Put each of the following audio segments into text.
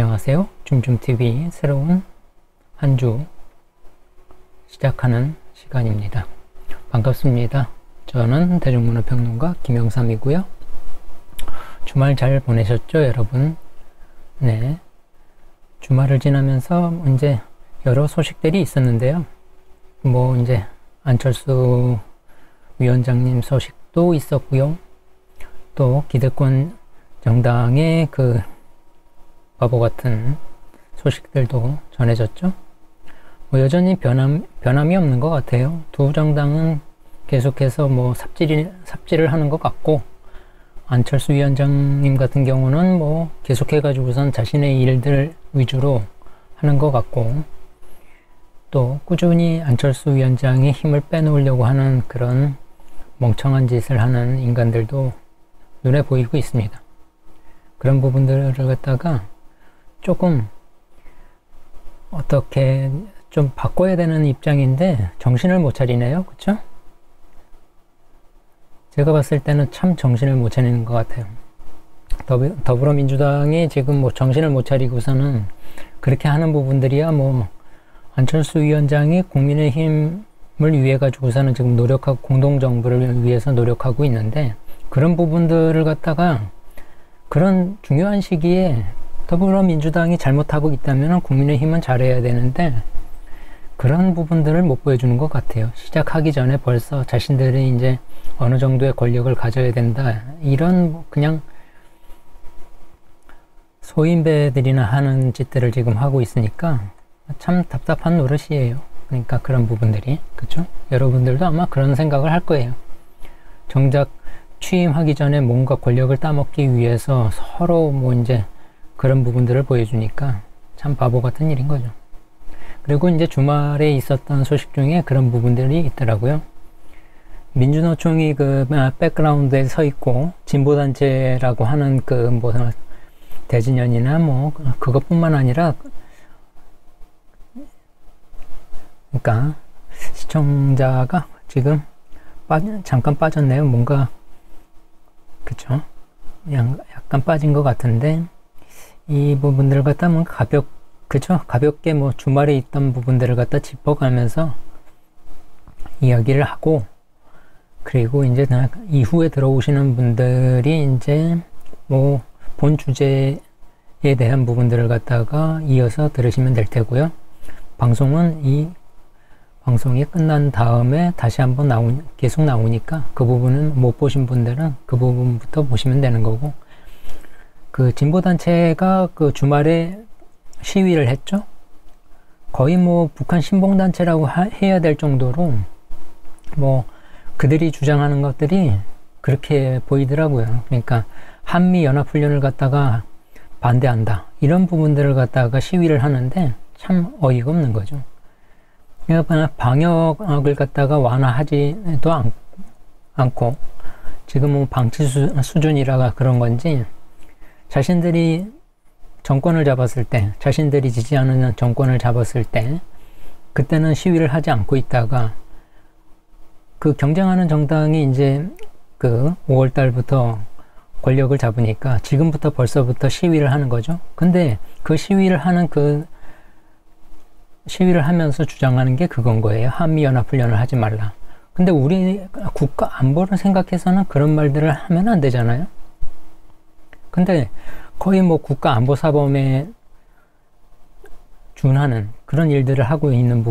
안녕하세요. 줌줌TV 새로운 한 주 시작하는 시간입니다. 반갑습니다. 저는 대중문화평론가 김영삼이고요. 주말 잘 보내셨죠, 여러분? 네. 주말을 지나면서 이제 여러 소식들이 있었는데요. 이제 안철수 위원장님 소식도 있었고요. 또 기득권 정당의 그 바보 같은 소식들도 전해졌죠. 여전히 변함이 없는 것 같아요. 두 정당은 계속해서 삽질을 하는 것 같고, 안철수 위원장님 같은 경우는 계속해가지고선 자신의 일들 위주로 하는 것 같고, 또 꾸준히 안철수 위원장의 힘을 빼놓으려고 하는 그런 멍청한 짓을 하는 인간들도 눈에 보이고 있습니다. 그런 부분들을 갖다가 조금 어떻게 좀 바꿔야 되는 입장인데 정신을 못 차리네요. 그쵸? 제가 봤을 때는 참 정신을 못 차리는 것 같아요. 더불어민주당이 지금 정신을 못 차리고서는 그렇게 하는 부분들이야 안철수 위원장이 국민의힘을 위해 가지고서는 지금 노력하고 공동정부를 위해서 노력하고 있는데, 그런 부분들을 갖다가 그런 중요한 시기에 더불어민주당이 잘못하고 있다면 국민의힘은 잘해야 되는데, 그런 부분들을 못 보여주는 것 같아요. 시작하기 전에 벌써 자신들이 이제 어느 정도의 권력을 가져야 된다, 이런 그냥 소인배들이나 하는 짓들을 지금 하고 있으니까 참 답답한 노릇이에요. 그러니까 그런 부분들이, 그쵸? 여러분들도 아마 그런 생각을 할 거예요. 정작 취임하기 전에 뭔가 권력을 따먹기 위해서 서로 이제 그런 부분들을 보여주니까 참 바보 같은 일인 거죠. 그리고 이제 주말에 있었던 소식 중에 그런 부분들이 있더라고요. 민주노총이 백그라운드에 서 있고, 진보단체라고 하는 대진연이나 그것뿐만 아니라, 그러니까 시청자가 지금 잠깐 빠졌네요. 그쵸? 약간 빠진 것 같은데, 이 부분들을 갖다 가볍게 주말에 있던 부분들을 갖다 짚어가면서 이야기를 하고, 그리고 이제 이후에 들어오시는 분들이 이제 본 주제에 대한 부분들을 갖다가 이어서 들으시면 될 테고요. 방송이 끝난 다음에 다시 한번 계속 나오니까 그 부분은 못 보신 분들은 그 부분부터 보시면 되는 거고, 그 진보단체가 그 주말에 시위를 했죠. 거의 북한 신봉단체라고 해야 될 정도로 그들이 주장하는 것들이 그렇게 보이더라고요. 그러니까 한미연합훈련을 갖다가 반대한다, 이런 부분들을 갖다가 시위를 하는데 참 어이가 없는 거죠. 그러니까 방역을 갖다가 완화하지도 않고, 지금 방치 수준이라 그런 건지, 자신들이 정권을 잡았을 때, 자신들이 지지하는 정권을 잡았을 때, 그때는 시위를 하지 않고 있다가, 그 경쟁하는 정당이 이제 5월 달부터 권력을 잡으니까 지금부터 벌써부터 시위를 하는 거죠. 근데 그 시위를 하면서 주장하는 게 그건 거예요. 한미연합훈련을 하지 말라. 근데 우리 국가 안보를 생각해서는 그런 말들을 하면 안 되잖아요. 근데 거의 국가 안보 사범에 준하는 그런 일들을 하고 있는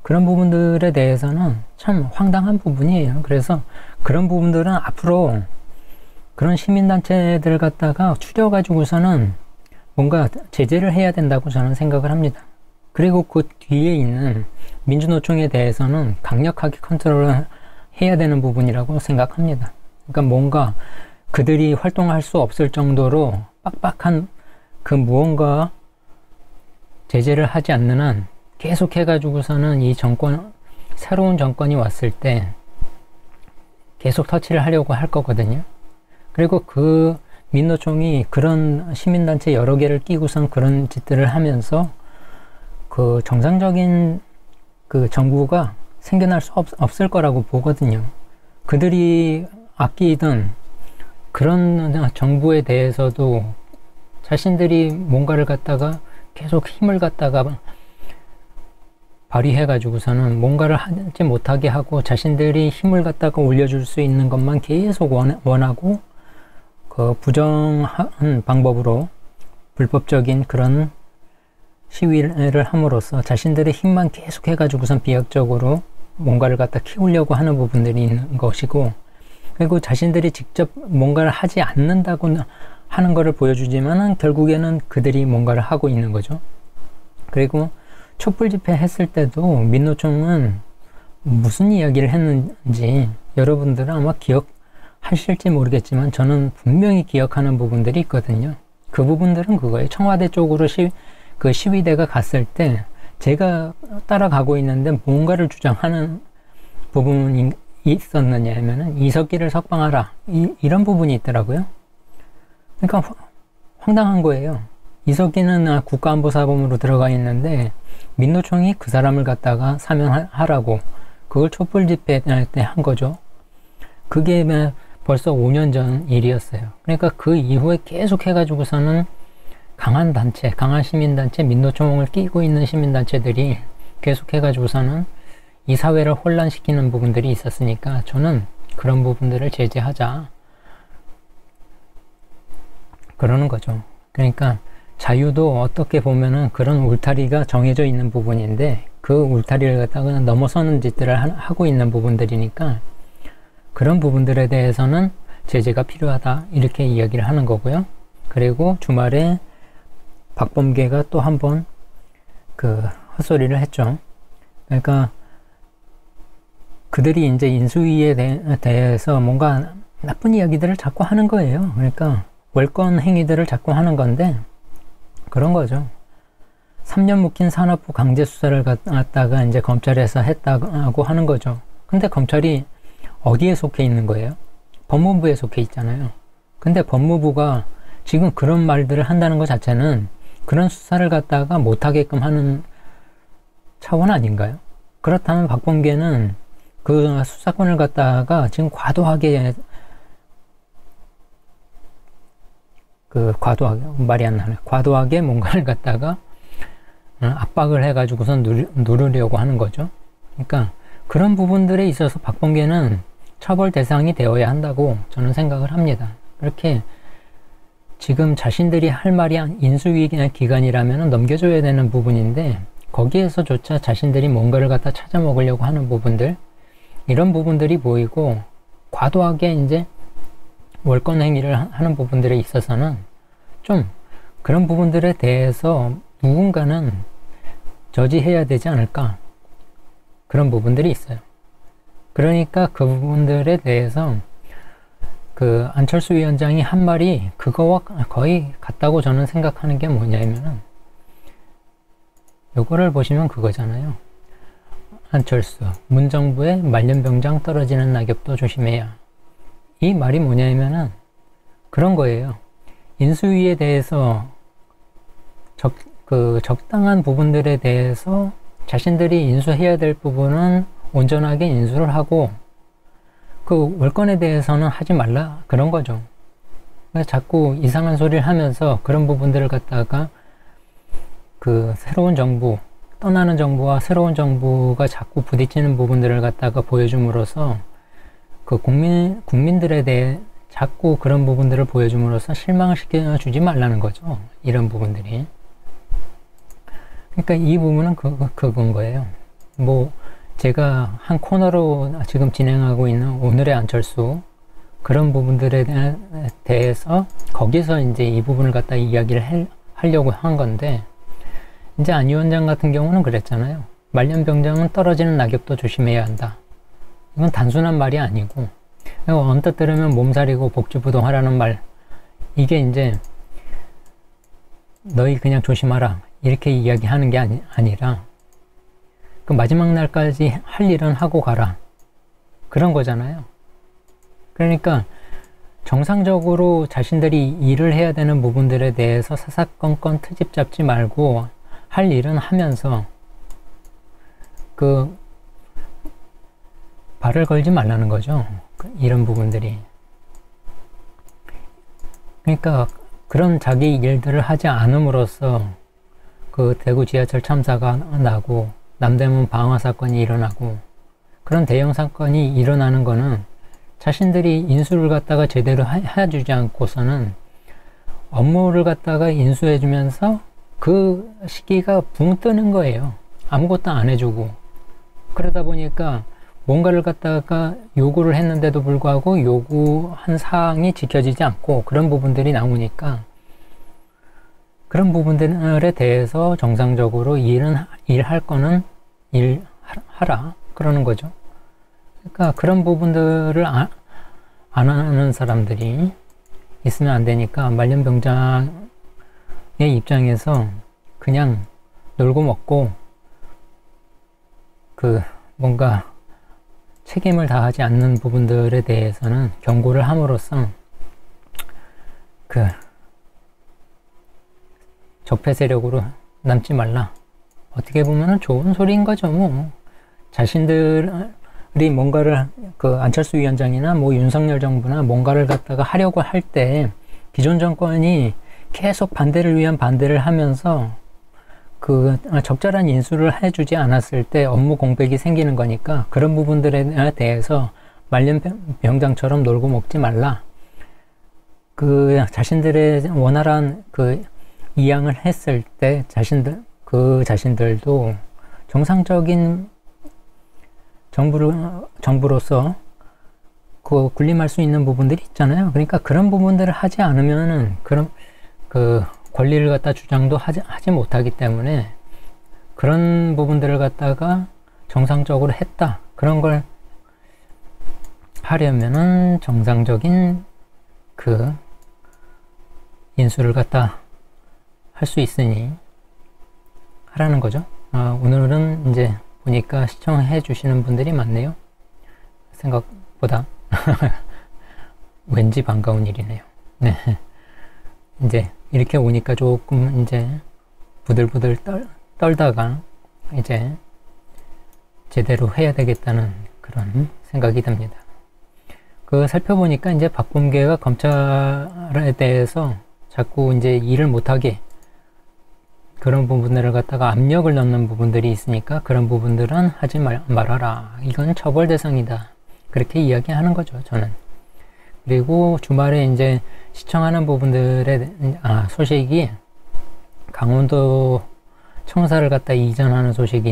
그런 부분들에 대해서는 참 황당한 부분이에요. 그래서 그런 부분들은 앞으로 그런 시민단체들 갖다가 추려가지고서는 뭔가 제재를 해야 된다고 저는 생각을 합니다. 그리고 그 뒤에 있는 민주노총에 대해서는 강력하게 컨트롤을 해야 되는 부분이라고 생각합니다. 그러니까 뭔가 그들이 활동할 수 없을 정도로 빡빡한 무언가 제재를 하지 않는 한 계속해가지고서는 새로운 정권이 왔을 때 계속 터치를 하려고 할 거거든요. 그리고 그 민노총이 그런 시민단체 여러 개를 끼고선 그런 짓들을 하면서 그 정상적인 정부가 생겨날 수 없을 거라고 보거든요. 그들이 아끼던 그런 정부에 대해서도 자신들이 뭔가를 갖다가 계속 힘을 갖다가 발휘해가지고서는 뭔가를 하지 못하게 하고 자신들이 힘을 갖다가 올려줄 수 있는 것만 계속 원하고 그 부정한 방법으로 불법적인 그런 시위를 함으로써 자신들의 힘만 계속 해가지고선 비약적으로 뭔가를 갖다 키우려고 하는 부분들이 있는 것이고, 그리고 자신들이 직접 뭔가를 하지 않는다고 하는 것을 보여주지만 결국에는 그들이 뭔가를 하고 있는 거죠. 그리고 촛불 집회 했을 때도 민노총은 무슨 이야기를 했는지 여러분들은 아마 기억하실지 모르겠지만 저는 분명히 기억하는 부분들이 있거든요. 그 부분들은 그거예요. 청와대 쪽으로 그 시위대가 갔을 때 제가 따라가고 있는데 뭔가를 주장하는 부분이 있었느냐 하면은 이석기를 석방하라, 이런 부분이 있더라고요. 그러니까 황당한 거예요. 이석기는 국가안보사범으로 들어가 있는데 민노총이 그 사람을 갖다가 사면하라고 그걸 촛불 집회 때 한 거죠. 그게 벌써 5년 전 일이었어요. 그러니까 그 이후에 계속 해가지고서는 강한 단체, 강한 시민단체, 민노총을 끼고 있는 시민단체들이 계속 해가지고서는 이 사회를 혼란시키는 부분들이 있었으니까 저는 그런 부분들을 제재하자, 그러는 거죠. 그러니까 자유도 어떻게 보면은 그런 울타리가 정해져 있는 부분인데 그 울타리를 갖다가 넘어서는 짓들을 하고 있는 부분들이니까 그런 부분들에 대해서는 제재가 필요하다, 이렇게 이야기를 하는 거고요. 그리고 주말에 박범계가 또 한 번 그 헛소리를 했죠. 그러니까 그들이 이제 인수위에 대해서 뭔가 나쁜 이야기들을 자꾸 하는 거예요. 그러니까 월권 행위들을 자꾸 하는 건데 그런 거죠. 3년 묵힌 산업부 강제 수사를 갖다가 이제 검찰에서 했다고 하는 거죠. 근데 검찰이 어디에 속해 있는 거예요? 법무부에 속해 있잖아요. 근데 법무부가 지금 그런 말들을 한다는 것 자체는 그런 수사를 갖다가 못하게끔 하는 차원 아닌가요? 그렇다면 박범계는 그 수사권을 갖다가 지금 과도하게 말이 안 나네. 과도하게 뭔가를 갖다가 압박을 해가지고선 누르려고 하는 거죠. 그러니까 그런 부분들에 있어서 박범계는 처벌 대상이 되어야 한다고 저는 생각을 합니다. 그렇게 지금 자신들이 할 말이 인수위 기관이라면 넘겨줘야 되는 부분인데 거기에서조차 자신들이 뭔가를 갖다 찾아 먹으려고 하는 부분들, 이런 부분들이 보이고 과도하게 이제 월권 행위를 하는 부분들에 있어서는 좀 그런 부분들에 대해서 누군가는 저지해야 되지 않을까, 그런 부분들이 있어요. 그러니까 그 부분들에 대해서 그 안철수 위원장이 한 말이 그거와 거의 같다고 저는 생각하는 게 뭐냐면은 요거를 보시면 그거잖아요. 안철수, 문정부의 말년병장 떨어지는 낙엽도 조심해야. 이 말이 뭐냐면은 그런 거예요. 인수위에 대해서 적당한 부분들에 대해서 자신들이 인수해야 될 부분은 온전하게 인수를 하고 그 월권에 대해서는 하지 말라, 그런 거죠. 그래서 자꾸 이상한 소리를 하면서 그런 부분들을 갖다가 그 새로운 정부, 떠나는 정부와 새로운 정부가 자꾸 부딪히는 부분들을 갖다가 보여줌으로써 그 국민들에 대해 자꾸 그런 부분들을 보여줌으로써 실망을 시켜주지 말라는 거죠. 이런 부분들이. 그러니까 이 부분은 그건 거예요. 뭐 제가 한 코너로 지금 진행하고 있는 오늘의 안철수, 그런 부분들에 대해서 거기서 이제 이 부분을 갖다 이야기를 하려고 한 건데, 이제 안 위원장 같은 경우는 그랬잖아요. 말년병장은 떨어지는 낙엽도 조심해야 한다. 이건 단순한 말이 아니고 언뜻 들으면 몸살이고 복지부동하라는 말, 이게 이제 너희 그냥 조심하라 이렇게 이야기하는 게 아니라 그 마지막 날까지 할 일은 하고 가라, 그런 거잖아요. 그러니까 정상적으로 자신들이 일을 해야 되는 부분들에 대해서 사사건건 트집 잡지 말고 할 일은 하면서 그 발을 걸지 말라는 거죠. 이런 부분들이. 그러니까 그런 자기 일들을 하지 않음으로써 그 대구 지하철 참사가 나고 남대문 방화 사건이 일어나고 그런 대형 사건이 일어나는 거는 자신들이 인수를 갖다가 제대로 해주지 않고서는 업무를 갖다가 인수해주면서 그 시기가 붕 뜨는 거예요. 아무것도 안 해주고. 그러다 보니까 뭔가를 갖다가 요구를 했는데도 불구하고 요구한 사항이 지켜지지 않고 그런 부분들이 나오니까 그런 부분들에 대해서 정상적으로 일할 거는 일하라 그러는 거죠. 그러니까 그런 부분들을 안 하는 사람들이 있으면 안 되니까 말년병장의 입장에서 그냥 놀고 먹고 그 뭔가 책임을 다하지 않는 부분들에 대해서는 경고를 함으로써 그 적폐 세력으로 남지 말라. 어떻게 보면은 좋은 소리인 거죠. 뭐 자신들이 뭔가를 그 안철수 위원장이나 뭐 윤석열 정부나 뭔가를 갖다가 하려고 할 때 기존 정권이 계속 반대를 위한 반대를 하면서 그 적절한 인수를 해주지 않았을 때 업무 공백이 생기는 거니까 그런 부분들에 대해서 말년병장처럼 놀고 먹지 말라. 그 자신들의 원활한 그 이양을 했을 때 자신들도 정상적인 정부로서 그 군림할 수 있는 부분들이 있잖아요. 그러니까 그런 부분들을 하지 않으면은 그런 그 권리를 갖다 주장도 하지 못하기 때문에 그런 부분들을 갖다가 정상적으로 했다. 그런 걸 하려면은 정상적인 그 인수를 갖다 할 수 있으니 하라는 거죠. 오늘은 이제 보니까 시청해 주시는 분들이 많네요. 생각보다 왠지 반가운 일이네요. 네. 이제 이렇게 오니까 조금 이제 부들부들 떨다가 이제 제대로 해야 되겠다는 그런 생각이 듭니다. 그 살펴보니까 이제 박범계가 검찰에 대해서 자꾸 이제 일을 못하게 그런 부분들을 갖다가 압력을 넣는 부분들이 있으니까 그런 부분들은 하지 말아라. 이건 처벌 대상이다. 그렇게 이야기하는 거죠, 저는. 그리고 주말에 이제 시청하는 부분들의 소식이 강원도 청사를 갖다 이전하는 소식이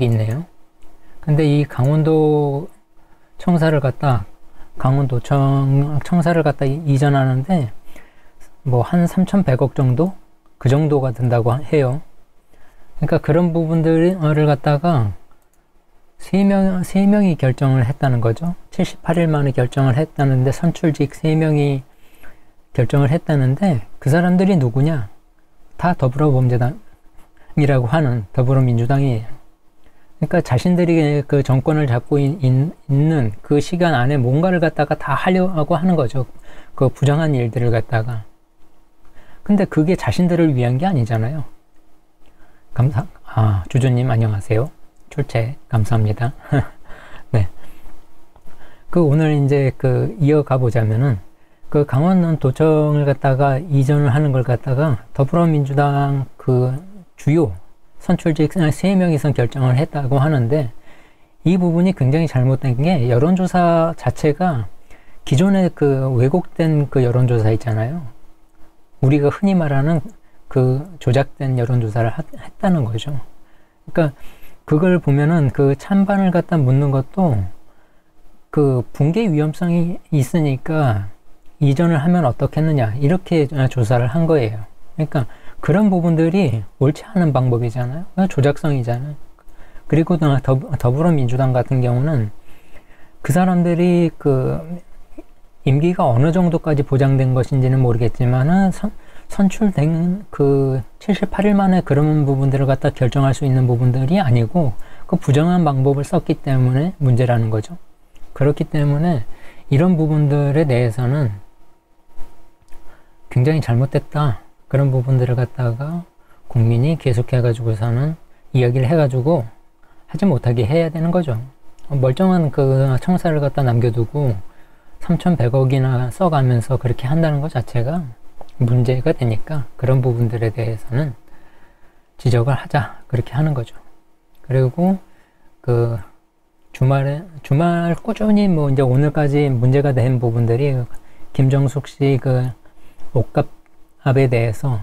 있네요. 근데 이 강원도 청사를 갖다 청사를 갖다 이전하는데 뭐 한 3,100억 정도? 그 정도가 든다고 해요. 그러니까 그런 부분들을 갖다가 세 명이 결정을 했다는 거죠. 78일 만에 결정을 했다는데 선출직 3명이 결정을 했다는데 그 사람들이 누구냐? 다 더불어범죄당이라고 하는 더불어민주당이에요. 그러니까 자신들이 그 정권을 잡고 있는 그 시간 안에 뭔가를 갖다가 다 하려고 하는 거죠. 그 부정한 일들을 갖다가. 근데 그게 자신들을 위한 게 아니잖아요. 주주님 안녕하세요. 출첵 감사합니다. 네. 그 오늘 이제 그 이어가 보자면은 그 강원도청을 갖다가 이전을 하는 걸 갖다가 더불어민주당 그 주요 선출직 3명이서 결정을 했다고 하는데 이 부분이 굉장히 잘못된 게 여론조사 자체가 기존에 그 왜곡된 그 여론조사 있잖아요. 우리가 흔히 말하는 그 조작된 여론조사를 했다는 거죠. 그러니까 그걸 보면은 그 찬반을 갖다 묻는 것도 그 붕괴 위험성이 있으니까 이전을 하면 어떻겠느냐 이렇게 조사를 한 거예요. 그러니까 그런 부분들이 옳지 않은 방법이잖아요. 조작성이잖아요. 그리고 더불어민주당 같은 경우는 그 사람들이 그 임기가 어느 정도까지 보장된 것인지는 모르겠지만은 선출된 그 78일 만에 그런 부분들을 갖다 결정할 수 있는 부분들이 아니고 그 부정한 방법을 썼기 때문에 문제라는 거죠. 그렇기 때문에 이런 부분들에 대해서는 굉장히 잘못됐다. 그런 부분들을 갖다가 국민이 계속해가지고서는 이야기를 해가지고 하지 못하게 해야 되는 거죠. 멀쩡한 그 청사를 갖다 남겨두고 3,100억이나 써가면서 그렇게 한다는 것 자체가 문제가 되니까 그런 부분들에 대해서는 지적을 하자 그렇게 하는 거죠. 그리고 그 주말 꾸준히 뭐 이제 오늘까지 문제가 된 부분들이 김정숙 씨 그 옷값에 대해서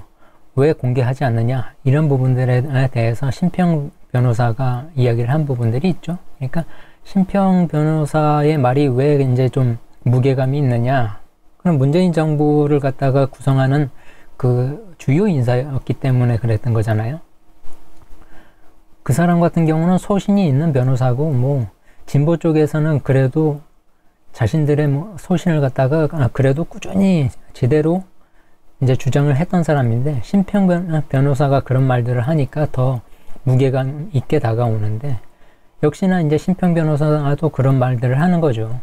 왜 공개하지 않느냐 이런 부분들에 대해서 심평 변호사가 이야기를 한 부분들이 있죠. 그러니까 심평 변호사의 말이 왜 이제 좀 무게감이 있느냐. 그럼 문재인 정부를 갖다가 구성하는 그 주요 인사였기 때문에 그랬던 거잖아요. 그 사람 같은 경우는 소신이 있는 변호사고 뭐 진보 쪽에서는 그래도 자신들의 뭐 소신을 갖다가 그래도 꾸준히 제대로 이제 주장을 했던 사람인데 심평 변호사가 그런 말들을 하니까 더 무게감 있게 다가오는데 역시나 이제 심평 변호사도 그런 말들을 하는 거죠.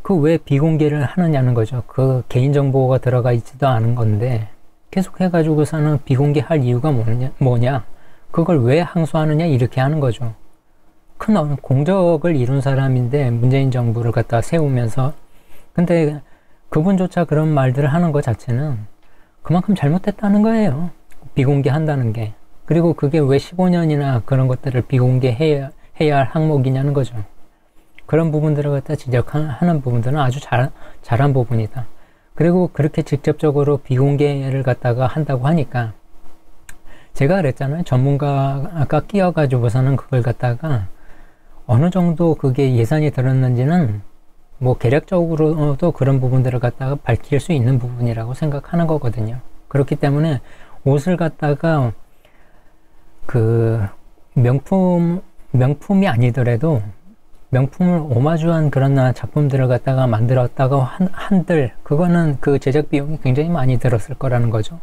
그 왜 비공개를 하느냐는 거죠. 그 개인정보가 들어가 있지도 않은 건데 계속 해가지고서는 비공개할 이유가 뭐냐 그걸 왜 항소하느냐 이렇게 하는 거죠. 큰 공적을 이룬 사람인데 문재인 정부를 갖다 세우면서 근데 그분조차 그런 말들을 하는 것 자체는 그만큼 잘못됐다는 거예요. 비공개한다는 게. 그리고 그게 왜 15년이나 그런 것들을 비공개해야 할 항목이냐는 거죠. 그런 부분들을 갖다 지적하는 부분들은 아주 잘한 부분이다. 그리고 그렇게 직접적으로 비공개를 갖다가 한다고 하니까 제가 그랬잖아요. 전문가가 끼어가지고서는 그걸 갖다가 어느 정도 그게 예산이 들었는지는 뭐 계략적으로도 그런 부분들을 갖다가 밝힐 수 있는 부분이라고 생각하는 거거든요. 그렇기 때문에 옷을 갖다가 그 명품이 아니더라도 명품을 오마주한 그런 작품들을 갖다가 만들었다고 한들 그거는 그 제작 비용이 굉장히 많이 들었을 거라는 거죠.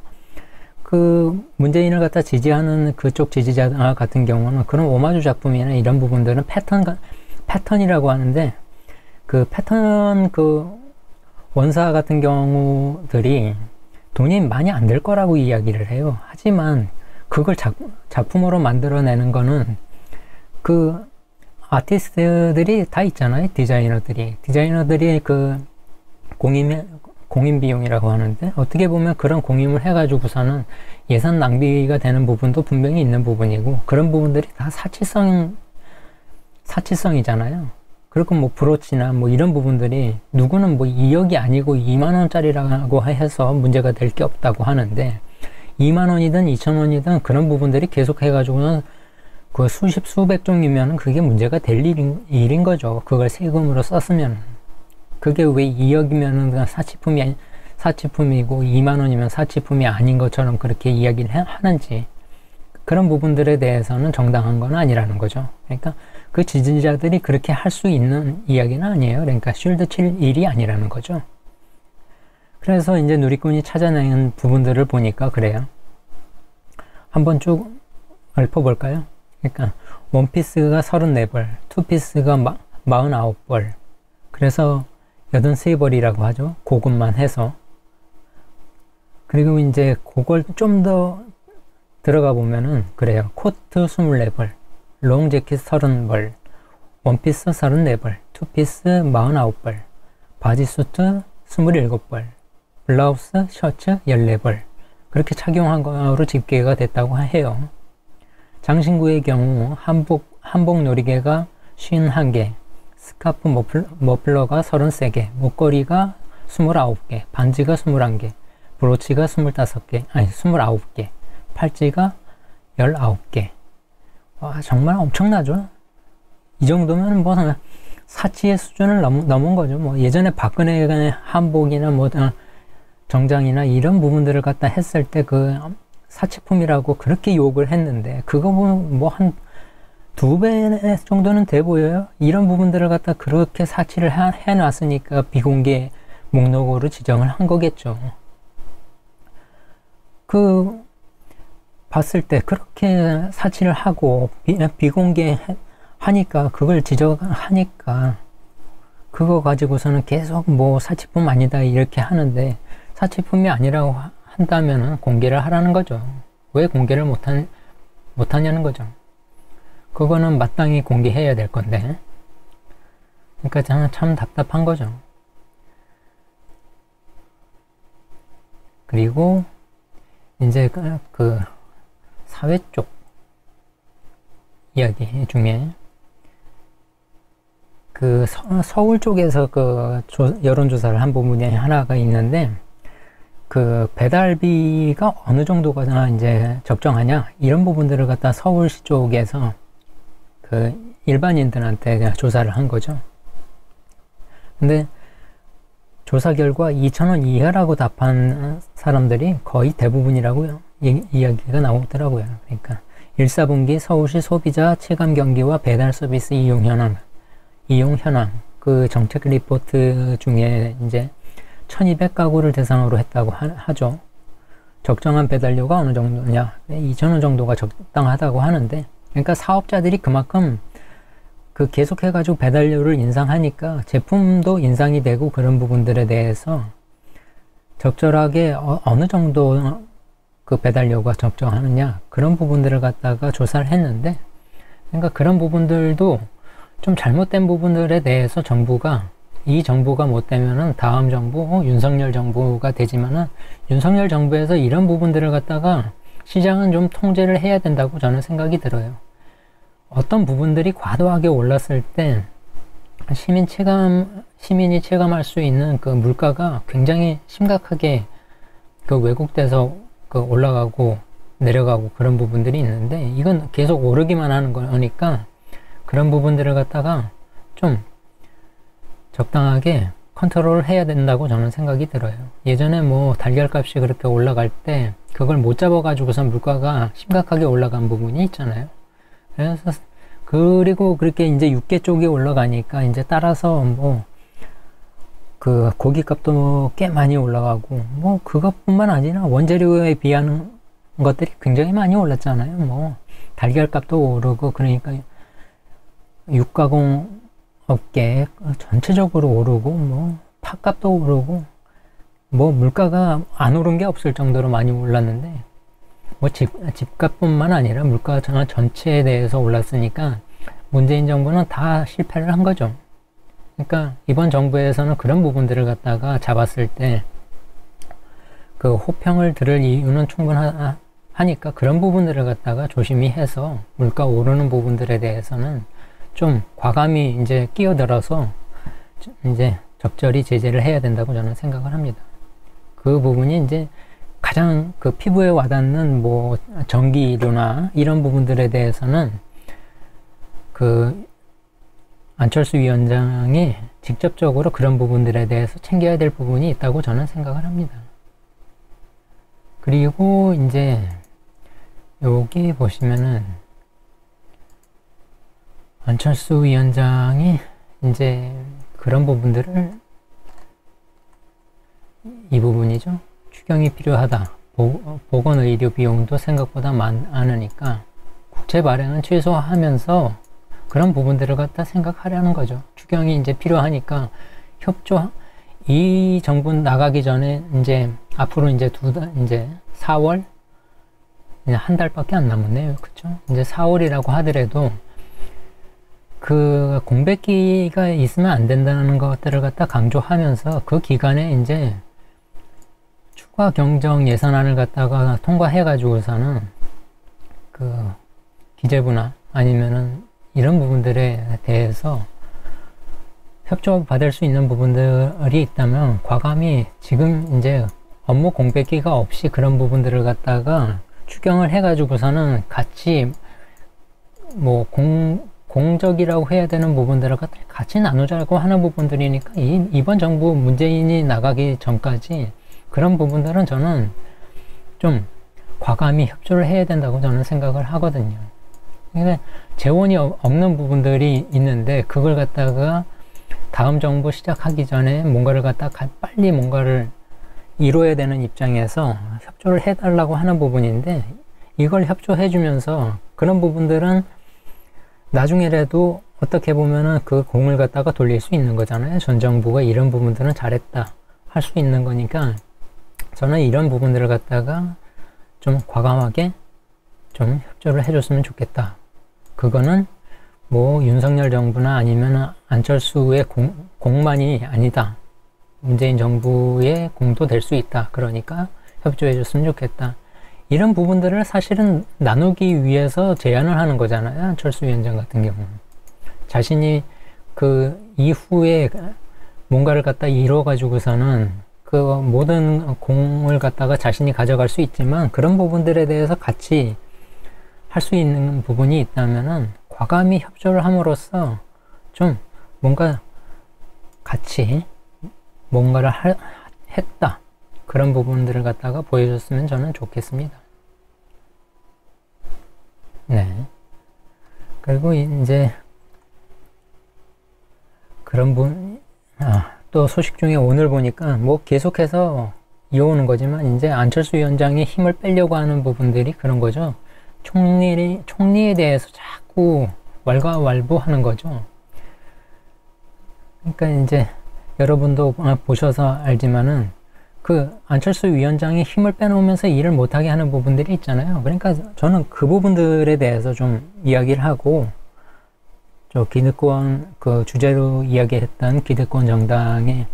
그 문재인을 갖다 지지하는 그쪽 지지자 같은 경우는 그런 오마주 작품이나 이런 부분들은 패턴이라고 하는데 그 패턴 그 원사 같은 경우들이 돈이 많이 안 들 거라고 이야기를 해요. 하지만 그걸 작품으로 만들어내는 거는 그 아티스트들이 다 있잖아요. 디자이너들이 그 공인 비용이라고 하는데 어떻게 보면 그런 공임을 해가지고서는 예산 낭비가 되는 부분도 분명히 있는 부분이고 그런 부분들이 다 사치성이잖아요. 그리고 뭐 브로치나 뭐 이런 부분들이 누구는 뭐 2억이 아니고 2만 원짜리라고 해서 문제가 될 게 없다고 하는데 2만 원이든 2천 원이든 그런 부분들이 계속 해가지고는 그 수백 종이면 그게 문제가 될 일인 거죠. 그걸 세금으로 썼으면. 그게 왜 2억이면은 사치품이고 2만 원이면 사치품이 아닌 것처럼 그렇게 이야기를 하는지 그런 부분들에 대해서는 정당한 건 아니라는 거죠. 그러니까 그 지지자들이 그렇게 할 수 있는 이야기는 아니에요. 그러니까 쉴드 칠 일이 아니라는 거죠. 그래서 이제 누리꾼이 찾아낸 부분들을 보니까 그래요. 한번 쭉 읊어볼까요? 그러니까 원피스가 34벌, 투피스가 49벌, 그래서 83벌이라고 하죠. 그것만 해서. 그리고 이제 그걸 좀 더 들어가 보면은 그래요. 코트 24벌, 롱 재킷 30벌, 원피스 34벌, 투피스 49벌, 바지 수트 27벌, 블라우스, 셔츠 14벌. 그렇게 착용한 거로 집계가 됐다고 해요. 장신구의 경우 한복 놀이개가 51개, 스카프 머플러가 33개, 목걸이가 29개, 반지가 21개, 브로치가 29개, 팔찌가 19개. 와, 정말 엄청나죠? 이 정도면 뭐 사치의 수준을 넘은 거죠. 뭐 예전에 박근혜 한복이나 뭐 정장이나 이런 부분들을 갖다 했을 때 그 사치품이라고 그렇게 욕을 했는데 그거 보면 뭐 한 2배 정도는 돼 보여요. 이런 부분들을 갖다 그렇게 사치를 해놨으니까 비공개 목록으로 지정을 한 거겠죠. 그 봤을 때 그렇게 사치를 하고 비공개 하니까 그걸 지적하니까 그거 가지고서는 계속 뭐 사치품 아니다 이렇게 하는데 사치품이 아니라고 한다면 공개를 하라는 거죠. 왜 공개를 못하냐는 거죠. 그거는 마땅히 공개해야 될 건데. 그러니까 저는 참 답답한 거죠. 그리고 이제 그 사회 쪽 이야기 중에 그 서울 쪽에서 그 여론조사를 한 부분이 하나가 있는데, 그 배달비가 어느 정도가 이제 적정하냐 이런 부분들을 갖다 서울시 쪽에서 그 일반인들한테 조사를 한 거죠. 근데 조사 결과 2,000원 이하라고 답한 사람들이 거의 대부분이라고요. 이야기가 나오더라고요. 그러니까 1사분기 서울시 소비자 체감 경기와 배달 서비스 이용 현황 그 정책 리포트 중에 이제 1200가구를 대상으로 했다고 하죠. 적정한 배달료가 어느 정도냐, 2,000원 정도가 적당하다고 하는데, 그러니까 사업자들이 그만큼 그 계속해가지고 배달료를 인상하니까 제품도 인상이 되고, 그런 부분들에 대해서 적절하게 어느 정도 그 배달료가 적정하느냐, 그런 부분들을 갖다가 조사를 했는데, 그러니까 그런 부분들도 좀 잘못된 부분들에 대해서 정부가, 이 정부가 못 되면은 다음 정부, 윤석열 정부가 되지만은, 윤석열 정부에서 이런 부분들을 갖다가 시장은 좀 통제를 해야 된다고 저는 생각이 들어요. 어떤 부분들이 과도하게 올랐을 때 시민이 체감할 수 있는 그 물가가 굉장히 심각하게 그 왜곡돼서 그 올라가고 내려가고 그런 부분들이 있는데, 이건 계속 오르기만 하는 거니까 그런 부분들을 갖다가 좀 적당하게 컨트롤을 해야 된다고 저는 생각이 들어요. 예전에 뭐 달걀값이 그렇게 올라갈 때 그걸 못 잡아가지고선 물가가 심각하게 올라간 부분이 있잖아요. 그래서 그리고 그렇게 이제 육개 쪽이 올라가니까 이제 따라서 뭐 그 고기값도 꽤 많이 올라가고, 뭐 그것뿐만 아니라 원재료에 비하는 것들이 굉장히 많이 올랐잖아요. 뭐 달걀값도 오르고, 그러니까 육가공 업계 전체적으로 오르고, 뭐 팥값도 오르고, 뭐 물가가 안 오른 게 없을 정도로 많이 올랐는데, 뭐 집값뿐만 아니라 물가 전체에 대해서 올랐으니까 문재인 정부는 다 실패를 한 거죠. 그러니까 이번 정부에서는 그런 부분들을 갖다가 잡았을 때 그 호평을 들을 이유는 충분하니까 그런 부분들을 갖다가 조심히 해서 물가 오르는 부분들에 대해서는 좀 과감히 이제 끼어들어서 이제 적절히 제재를 해야 된다고 저는 생각을 합니다. 그 부분이 이제 가장 그 피부에 와닿는 뭐 전기료나 이런 부분들에 대해서는 그 안철수 위원장이 직접적으로 그런 부분들에 대해서 챙겨야 될 부분이 있다고 저는 생각을 합니다. 그리고 이제 여기 보시면은 안철수 위원장이 이제 그런 부분들을, 이 부분이죠. 추경이 필요하다. 보건의료 비용도 생각보다 많으니까 국채 발행은 최소화하면서 그런 부분들을 갖다 생각하려는 거죠. 추경이 이제 필요하니까 이 정부 나가기 전에 이제 앞으로 이제 이제 4월 이제 한 달밖에 안 남았네요. 그쵸? 이제 4월이라고 하더라도 그 공백기가 있으면 안 된다는 것들을 갖다 강조하면서 그 기간에 이제 추가 경정 예산안을 갖다가 통과해 가지고서는 그 기재부나 아니면은 이런 부분들에 대해서 협조받을 수 있는 부분들이 있다면 과감히 지금 이제 업무 공백기가 없이 그런 부분들을 갖다가 추경을 해 가지고서는 같이 뭐 공적이라고 해야 되는 부분들을 같이 나누자고 하는 부분들이니까, 이번 정부 문재인이 나가기 전까지 그런 부분들은 저는 좀 과감히 협조를 해야 된다고 저는 생각을 하거든요. 그러니까 재원이 없는 부분들이 있는데 그걸 갖다가 다음 정부 시작하기 전에 뭔가를 갖다가 빨리 뭔가를 이뤄야 되는 입장에서 협조를 해달라고 하는 부분인데, 이걸 협조해주면서 그런 부분들은 나중에라도 어떻게 보면은 그 공을 갖다가 돌릴 수 있는 거잖아요. 전 정부가 이런 부분들은 잘했다 할 수 있는 거니까 저는 이런 부분들을 갖다가 좀 과감하게 좀 협조를 해줬으면 좋겠다. 그거는 뭐 윤석열 정부나 아니면 안철수의 공만이 아니다. 문재인 정부의 공도 될 수 있다. 그러니까 협조해 줬으면 좋겠다. 이런 부분들을 사실은 나누기 위해서 제안을 하는 거잖아요. 안철수 위원장 같은 경우는. 자신이 그 이후에 뭔가를 갖다 이뤄가지고서는 그 모든 공을 갖다가 자신이 가져갈 수 있지만 그런 부분들에 대해서 같이 할 수 있는 부분이 있다면은 과감히 협조를 함으로써 좀 뭔가 같이 뭔가를 했다. 그런 부분들을 갖다가 보여줬으면 저는 좋겠습니다. 네. 그리고 이제 그런 또 소식 중에 오늘 보니까 뭐 계속해서 이어오는 거지만 이제 안철수 위원장이 힘을 빼려고 하는 부분들이 그런 거죠. 총리에 대해서 자꾸 왈가왈부하는 거죠. 그러니까 이제 여러분도 보셔서 알지만은 그 안철수 위원장이 힘을 빼놓으면서 일을 못하게 하는 부분들이 있잖아요. 그러니까 저는 그 부분들에 대해서 좀 이야기를 하고 저 기득권 그 주제로 이야기했던 기득권 정당의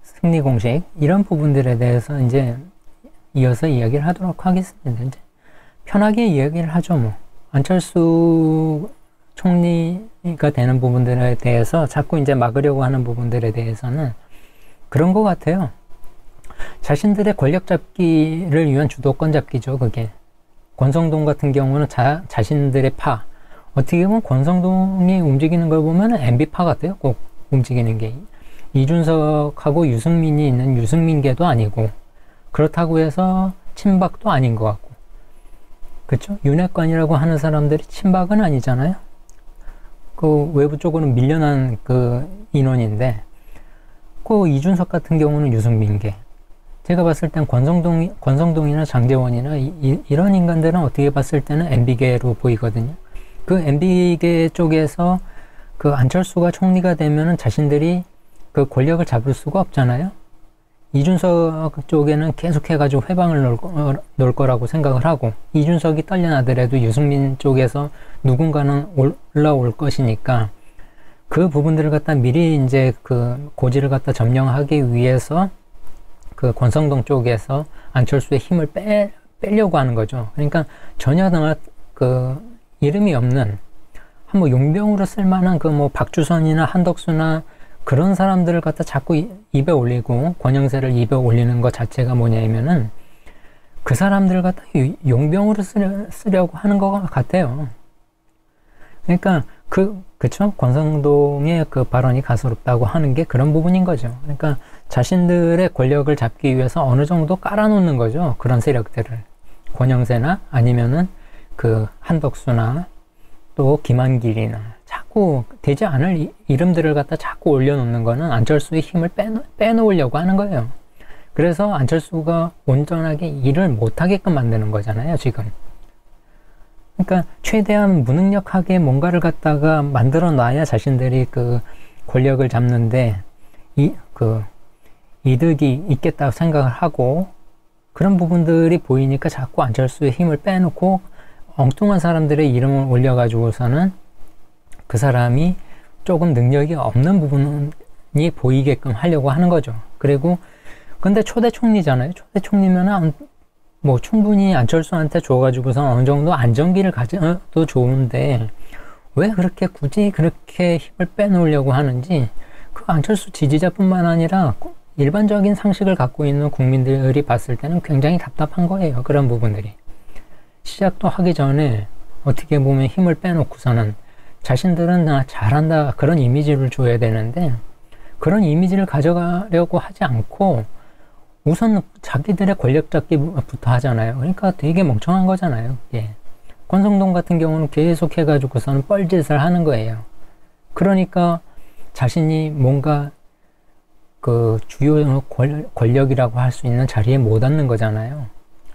승리 공식 이런 부분들에 대해서 이제 이어서 이야기를 하도록 하겠습니다. 이제 편하게 이야기를 하죠. 뭐 안철수 총리가 되는 부분들에 대해서 자꾸 이제 막으려고 하는 부분들에 대해서는 그런 것 같아요. 자신들의 권력 잡기를 위한 주도권 잡기죠. 그게 권성동 같은 경우는 자신들의 파 어떻게 보면 권성동이 움직이는 걸 보면 MB파 같아요. 꼭 움직이는 게 이준석하고 유승민이 있는 유승민계도 아니고 그렇다고 해서 친박도 아닌 것 같고 그렇죠? 윤핵관이라고 하는 사람들이 친박은 아니잖아요. 그 외부 쪽으로 밀려난 그 인원인데 그 이준석 같은 경우는 유승민계 제가 봤을 땐 권성동이나 장제원이나 이런 인간들은 어떻게 봤을 때는 MB계로 보이거든요. 그 MB계 쪽에서 그 안철수가 총리가 되면은 자신들이 그 권력을 잡을 수가 없잖아요. 이준석 쪽에는 계속해가지고 회방을 놓을 거라고 생각을 하고 이준석이 떨려나더라도 유승민 쪽에서 누군가는 올라올 것이니까 그 부분들을 갖다 미리 이제 그 고지를 갖다 점령하기 위해서 그 권성동 쪽에서 안철수의 힘을 빼려고 하는 거죠. 그러니까 전혀 그 이름이 없는 뭐 용병으로 쓸만한 그 뭐 박주선이나 한덕수나 그런 사람들을 갖다 자꾸 입에 올리고 권영세를 입에 올리는 것 자체가 뭐냐면은 그 사람들을 갖다 용병으로 쓰려고 하는 것 같아요. 그러니까 그쵸? 권성동의 그 발언이 가소롭다고 하는 게 그런 부분인 거죠. 그러니까 자신들의 권력을 잡기 위해서 어느 정도 깔아놓는 거죠. 그런 세력들을. 권영세나 아니면은 그 한덕수나 또 김한길이나 자꾸 되지 않을 이름들을 갖다 자꾸 올려놓는 거는 안철수의 힘을 빼놓으려고 하는 거예요. 그래서 안철수가 온전하게 일을 못하게끔 만드는 거잖아요, 지금. 그러니까 최대한 무능력하게 뭔가를 갖다가 만들어 놔야 자신들이 그 권력을 잡는데 이득이 있겠다고 생각을 하고 그런 부분들이 보이니까 자꾸 안철수의 힘을 빼놓고 엉뚱한 사람들의 이름을 올려가지고서는 그 사람이 조금 능력이 없는 부분이 보이게끔 하려고 하는 거죠. 그리고 근데 초대 총리잖아요. 초대 총리면은 뭐 충분히 안철수한테 줘가지고서 어느 정도 안정기를 가져도 좋은데 왜 그렇게 굳이 그렇게 힘을 빼놓으려고 하는지 그 안철수 지지자뿐만 아니라 일반적인 상식을 갖고 있는 국민들이 봤을 때는 굉장히 답답한 거예요. 그런 부분들이. 시작도 하기 전에 어떻게 보면 힘을 빼놓고서는 자신들은 나 잘한다 그런 이미지를 줘야 되는데 그런 이미지를 가져가려고 하지 않고 우선 자기들의 권력 잡기부터 하잖아요. 그러니까 되게 멍청한 거잖아요. 예. 권성동 같은 경우는 계속 해가지고서는 뻘짓을 하는 거예요. 그러니까 자신이 뭔가 그 주요 권력이라고 할 수 있는 자리에 못 앉는 거잖아요.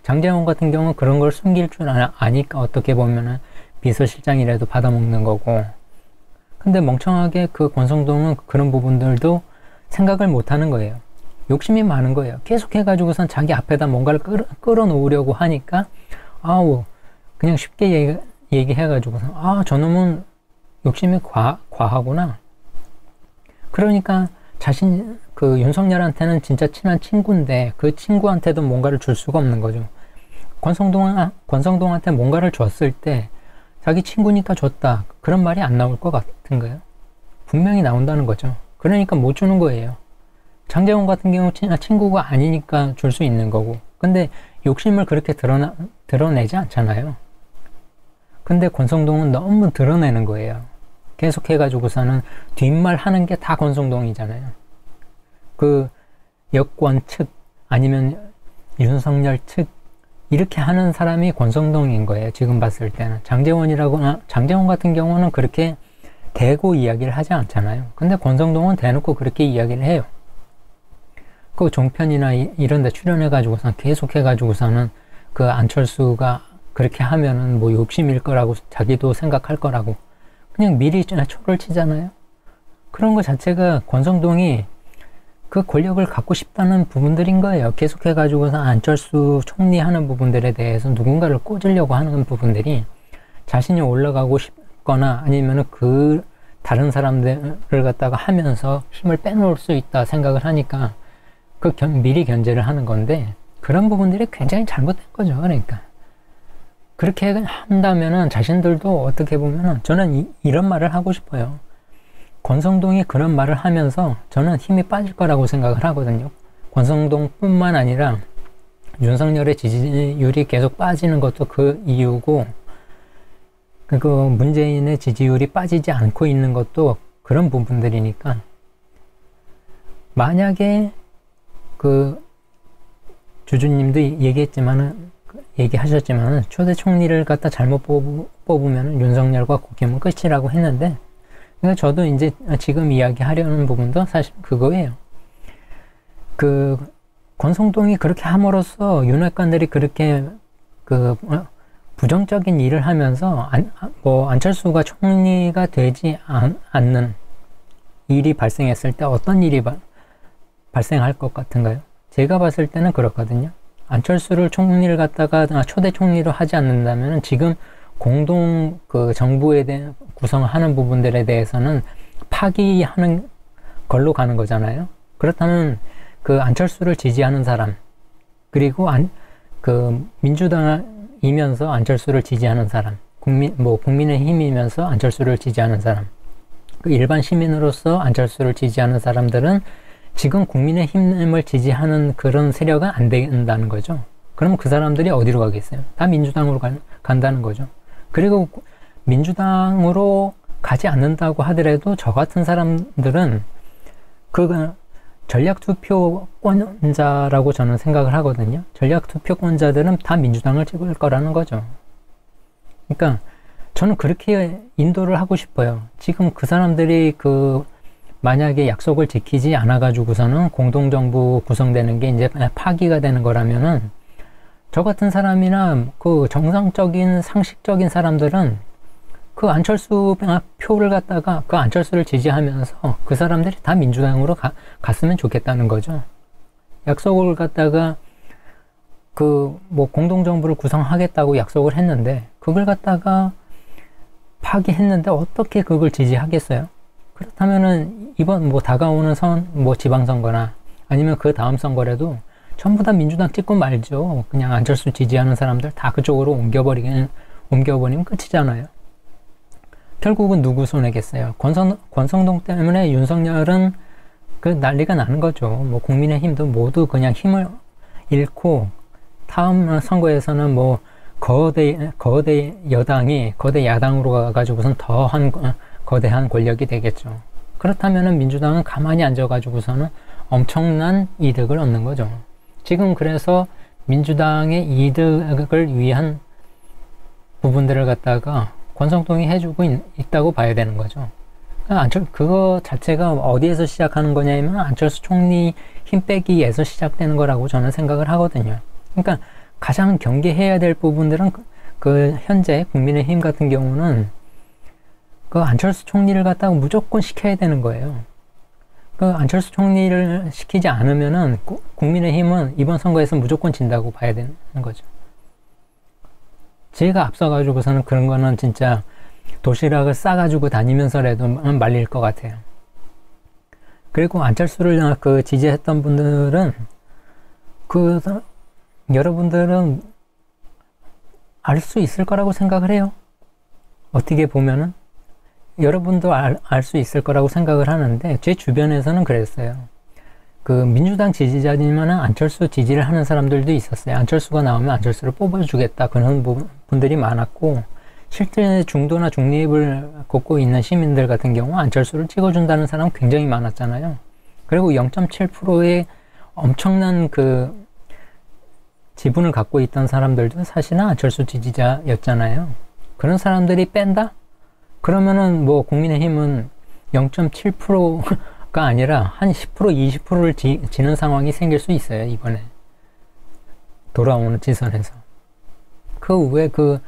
장제원 같은 경우는 그런 걸 숨길 줄 아니까 어떻게 보면은 비서실장이라도 받아먹는 거고. 근데 멍청하게 그 권성동은 그런 부분들도 생각을 못 하는 거예요. 욕심이 많은 거예요. 계속 해가지고선 자기 앞에다 뭔가를 끌어놓으려고 하니까 아우 그냥 쉽게 얘기해가지고선 아 저놈은 욕심이 과하구나. 그러니까 그 윤석열한테는 진짜 친한 친구인데 그 친구한테도 뭔가를 줄 수가 없는 거죠. 권성동한테 뭔가를 줬을 때 자기 친구니까 줬다. 그런 말이 안 나올 것 같은가요? 분명히 나온다는 거죠. 그러니까 못 주는 거예요. 장제원 같은 경우 친구가 아니니까 줄 수 있는 거고. 근데 욕심을 그렇게 드러내지 않잖아요. 근데 권성동은 너무 드러내는 거예요. 계속해가지고서는 뒷말 하는 게 다 권성동이잖아요. 그 여권 측 아니면 윤석열 측 이렇게 하는 사람이 권성동인 거예요. 지금 봤을 때는. 장제원 같은 경우는 그렇게 대고 이야기를 하지 않잖아요. 근데 권성동은 대놓고 그렇게 이야기를 해요. 그 종편이나 이런 데 출연해가지고선 계속해가지고서는 그 안철수가 그렇게 하면은 뭐 욕심일 거라고 자기도 생각할 거라고 그냥 미리 초를 치잖아요. 그런 거 자체가 권성동이 그 권력을 갖고 싶다는 부분들인 거예요. 계속해가지고서 안철수 총리 하는 부분들에 대해서 누군가를 꽂으려고 하는 부분들이 자신이 올라가고 싶거나 아니면은 그 다른 사람들을 갖다가 하면서 힘을 빼놓을 수 있다 생각을 하니까 미리 견제를 하는 건데 그런 부분들이 굉장히 잘못된 거죠. 그러니까. 그렇게 한다면은 자신들도 어떻게 보면은 저는 이런 말을 하고 싶어요. 권성동이 그런 말을 하면서 저는 힘이 빠질 거라고 생각을 하거든요. 권성동 뿐만 아니라 윤석열의 지지율이 계속 빠지는 것도 그 이유고 그 문재인의 지지율이 빠지지 않고 있는 것도 그런 부분들이니까 만약에 그 주주님도 얘기하셨지만은 초대 총리를 갖다 잘못 뽑으면 윤석열과 국힘은 끝이라고 했는데 그러니까 저도 이제 지금 이야기하려는 부분도 사실 그거예요. 그 권성동이 그렇게 함으로써 윤핵관들이 그렇게 그 부정적인 일을 하면서 안철수가 총리가 되지 않는 일이 발생했을 때 어떤 일이 발생할 것 같은가요? 제가 봤을 때는 그렇거든요. 안철수를 총리를 갖다가 초대 총리로 하지 않는다면 지금 공동 그 정부에 대한 구성하는 부분들에 대해서는 파기하는 걸로 가는 거잖아요. 그렇다면 그 안철수를 지지하는 사람 그리고 그 민주당이면서 안철수를 지지하는 사람 국민의힘이면서 안철수를 지지하는 사람 그 일반 시민으로서 안철수를 지지하는 사람들은 지금 국민의힘을 지지하는 그런 세력은 안 된다는 거죠. 그럼 그 사람들이 어디로 가겠어요? 다 민주당으로 간다는 거죠. 그리고 민주당으로 가지 않는다고 하더라도 저 같은 사람들은 그 전략투표권자라고 저는 생각을 하거든요. 전략투표권자들은 다 민주당을 찍을 거라는 거죠. 그러니까 저는 그렇게 인도를 하고 싶어요. 지금 그 사람들이 만약에 약속을 지키지 않아가지고서는 공동정부 구성되는 게 이제 파기가 되는 거라면은 저 같은 사람이나 그 정상적인 상식적인 사람들은 그 안철수 표를 갖다가 그 안철수를 지지하면서 그 사람들이 다 민주당으로 갔으면 좋겠다는 거죠. 약속을 갖다가 공동정부를 구성하겠다고 약속을 했는데 그걸 갖다가 파기했는데 어떻게 그걸 지지하겠어요? 그렇다면은 이번 다가오는 지방선거나 아니면 그 다음 선거라도 전부 다 민주당 찍고 말죠. 그냥 안철수 지지하는 사람들 다 그쪽으로 옮겨버리면 끝이잖아요. 결국은 누구 손해겠어요? 권성동 때문에 윤석열은 난리가 나는 거죠. 국민의힘도 모두 그냥 힘을 잃고 다음 선거에서는 거대 여당이 거대 야당으로 가가지고선 거대한 권력이 되겠죠. 그렇다면은 민주당은 가만히 앉아가지고서는 엄청난 이득을 얻는 거죠. 지금 그래서 민주당의 이득을 위한 부분들을 갖다가 권성동이 해주고 있다고 봐야 되는 거죠. 그거 자체가 어디에서 시작하는 거냐면 안철수 총리 힘 빼기에서 시작되는 거라고 저는 생각을 하거든요. 그러니까 가장 경계해야 될 부분들은 현재 국민의힘 같은 경우는 안철수 총리를 갖다가 무조건 시켜야 되는 거예요. 안철수 총리를 시키지 않으면은 국민의힘은 이번 선거에서 무조건 진다고 봐야 되는 거죠. 제가 앞서가지고서는 그런 거는 진짜 도시락을 싸가지고 다니면서라도 말릴 것 같아요. 그리고 안철수를 그 지지했던 분들은 여러분들은 알 수 있을 거라고 생각을 해요. 어떻게 보면은 여러분도 알 수 있을 거라고 생각을 하는데 제 주변에서는 그랬어요. 그 민주당 지지자지만은 안철수 지지를 하는 사람들도 있었어요. 안철수가 나오면 안철수를 뽑아주겠다 그런 분들이 많았고, 실제 중도나 중립을 걷고 있는 시민들 같은 경우 안철수를 찍어준다는 사람 굉장히 많았잖아요. 그리고 0.7%의 엄청난 그 지분을 갖고 있던 사람들도 사실은 안철수 지지자였잖아요. 그런 사람들이 뺀다? 그러면은 뭐 국민의힘은 0.7%가 아니라 한 10%, 20%를 지는 상황이 생길 수 있어요, 이번에. 돌아오는 지선에서. 그 외에 그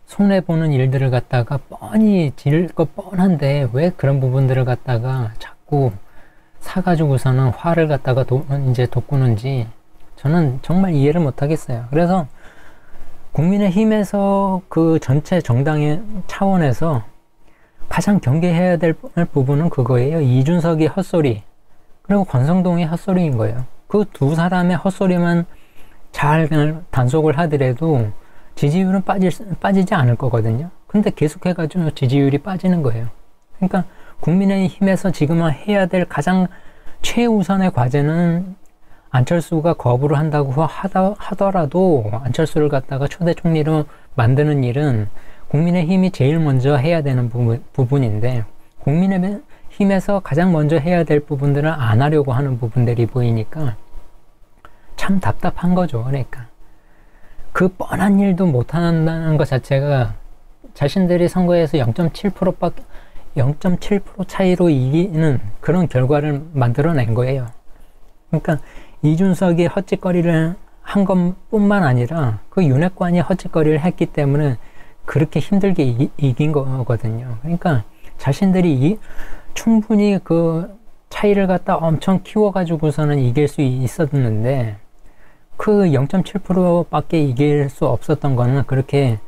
손해보는 일들을 갖다가 뻔히 지를 거 뻔한데 왜 그런 부분들을 갖다가 자꾸 사가지고서는 화를 갖다가 이제 돋구는지 저는 정말 이해를 못하겠어요. 그래서 국민의힘에서 그 전체 정당의 차원에서 가장 경계해야 될 부분은 그거예요. 이준석의 헛소리, 그리고 권성동의 헛소리인 거예요. 그 두 사람의 헛소리만 잘 단속을 하더라도 지지율은 빠지지 않을 거거든요. 근데 계속해가지고 지지율이 빠지는 거예요. 그러니까 국민의힘에서 지금 해야 될 가장 최우선의 과제는 안철수가 거부를 한다고 하더라도 안철수를 갖다가 초대 총리로 만드는 일은 국민의힘이 제일 먼저 해야 되는 부분인데, 국민의힘에서 가장 먼저 해야 될 부분들을 안 하려고 하는 부분들이 보이니까 참 답답한 거죠. 그러니까 그 뻔한 일도 못 한다는 것 자체가 자신들이 선거에서 0.7% 차이로 이기는 그런 결과를 만들어낸 거예요. 그러니까 이준석이 헛짓거리를 한 것뿐만 아니라 그 윤핵관이 헛짓거리를 했기 때문에 그렇게 힘들게 이긴 거거든요. 그러니까 자신들이 충분히 그 차이를 갖다 엄청 키워가지고서는 이길 수 있었는데, 그 0.7%밖에 이길 수 없었던 거는 그렇게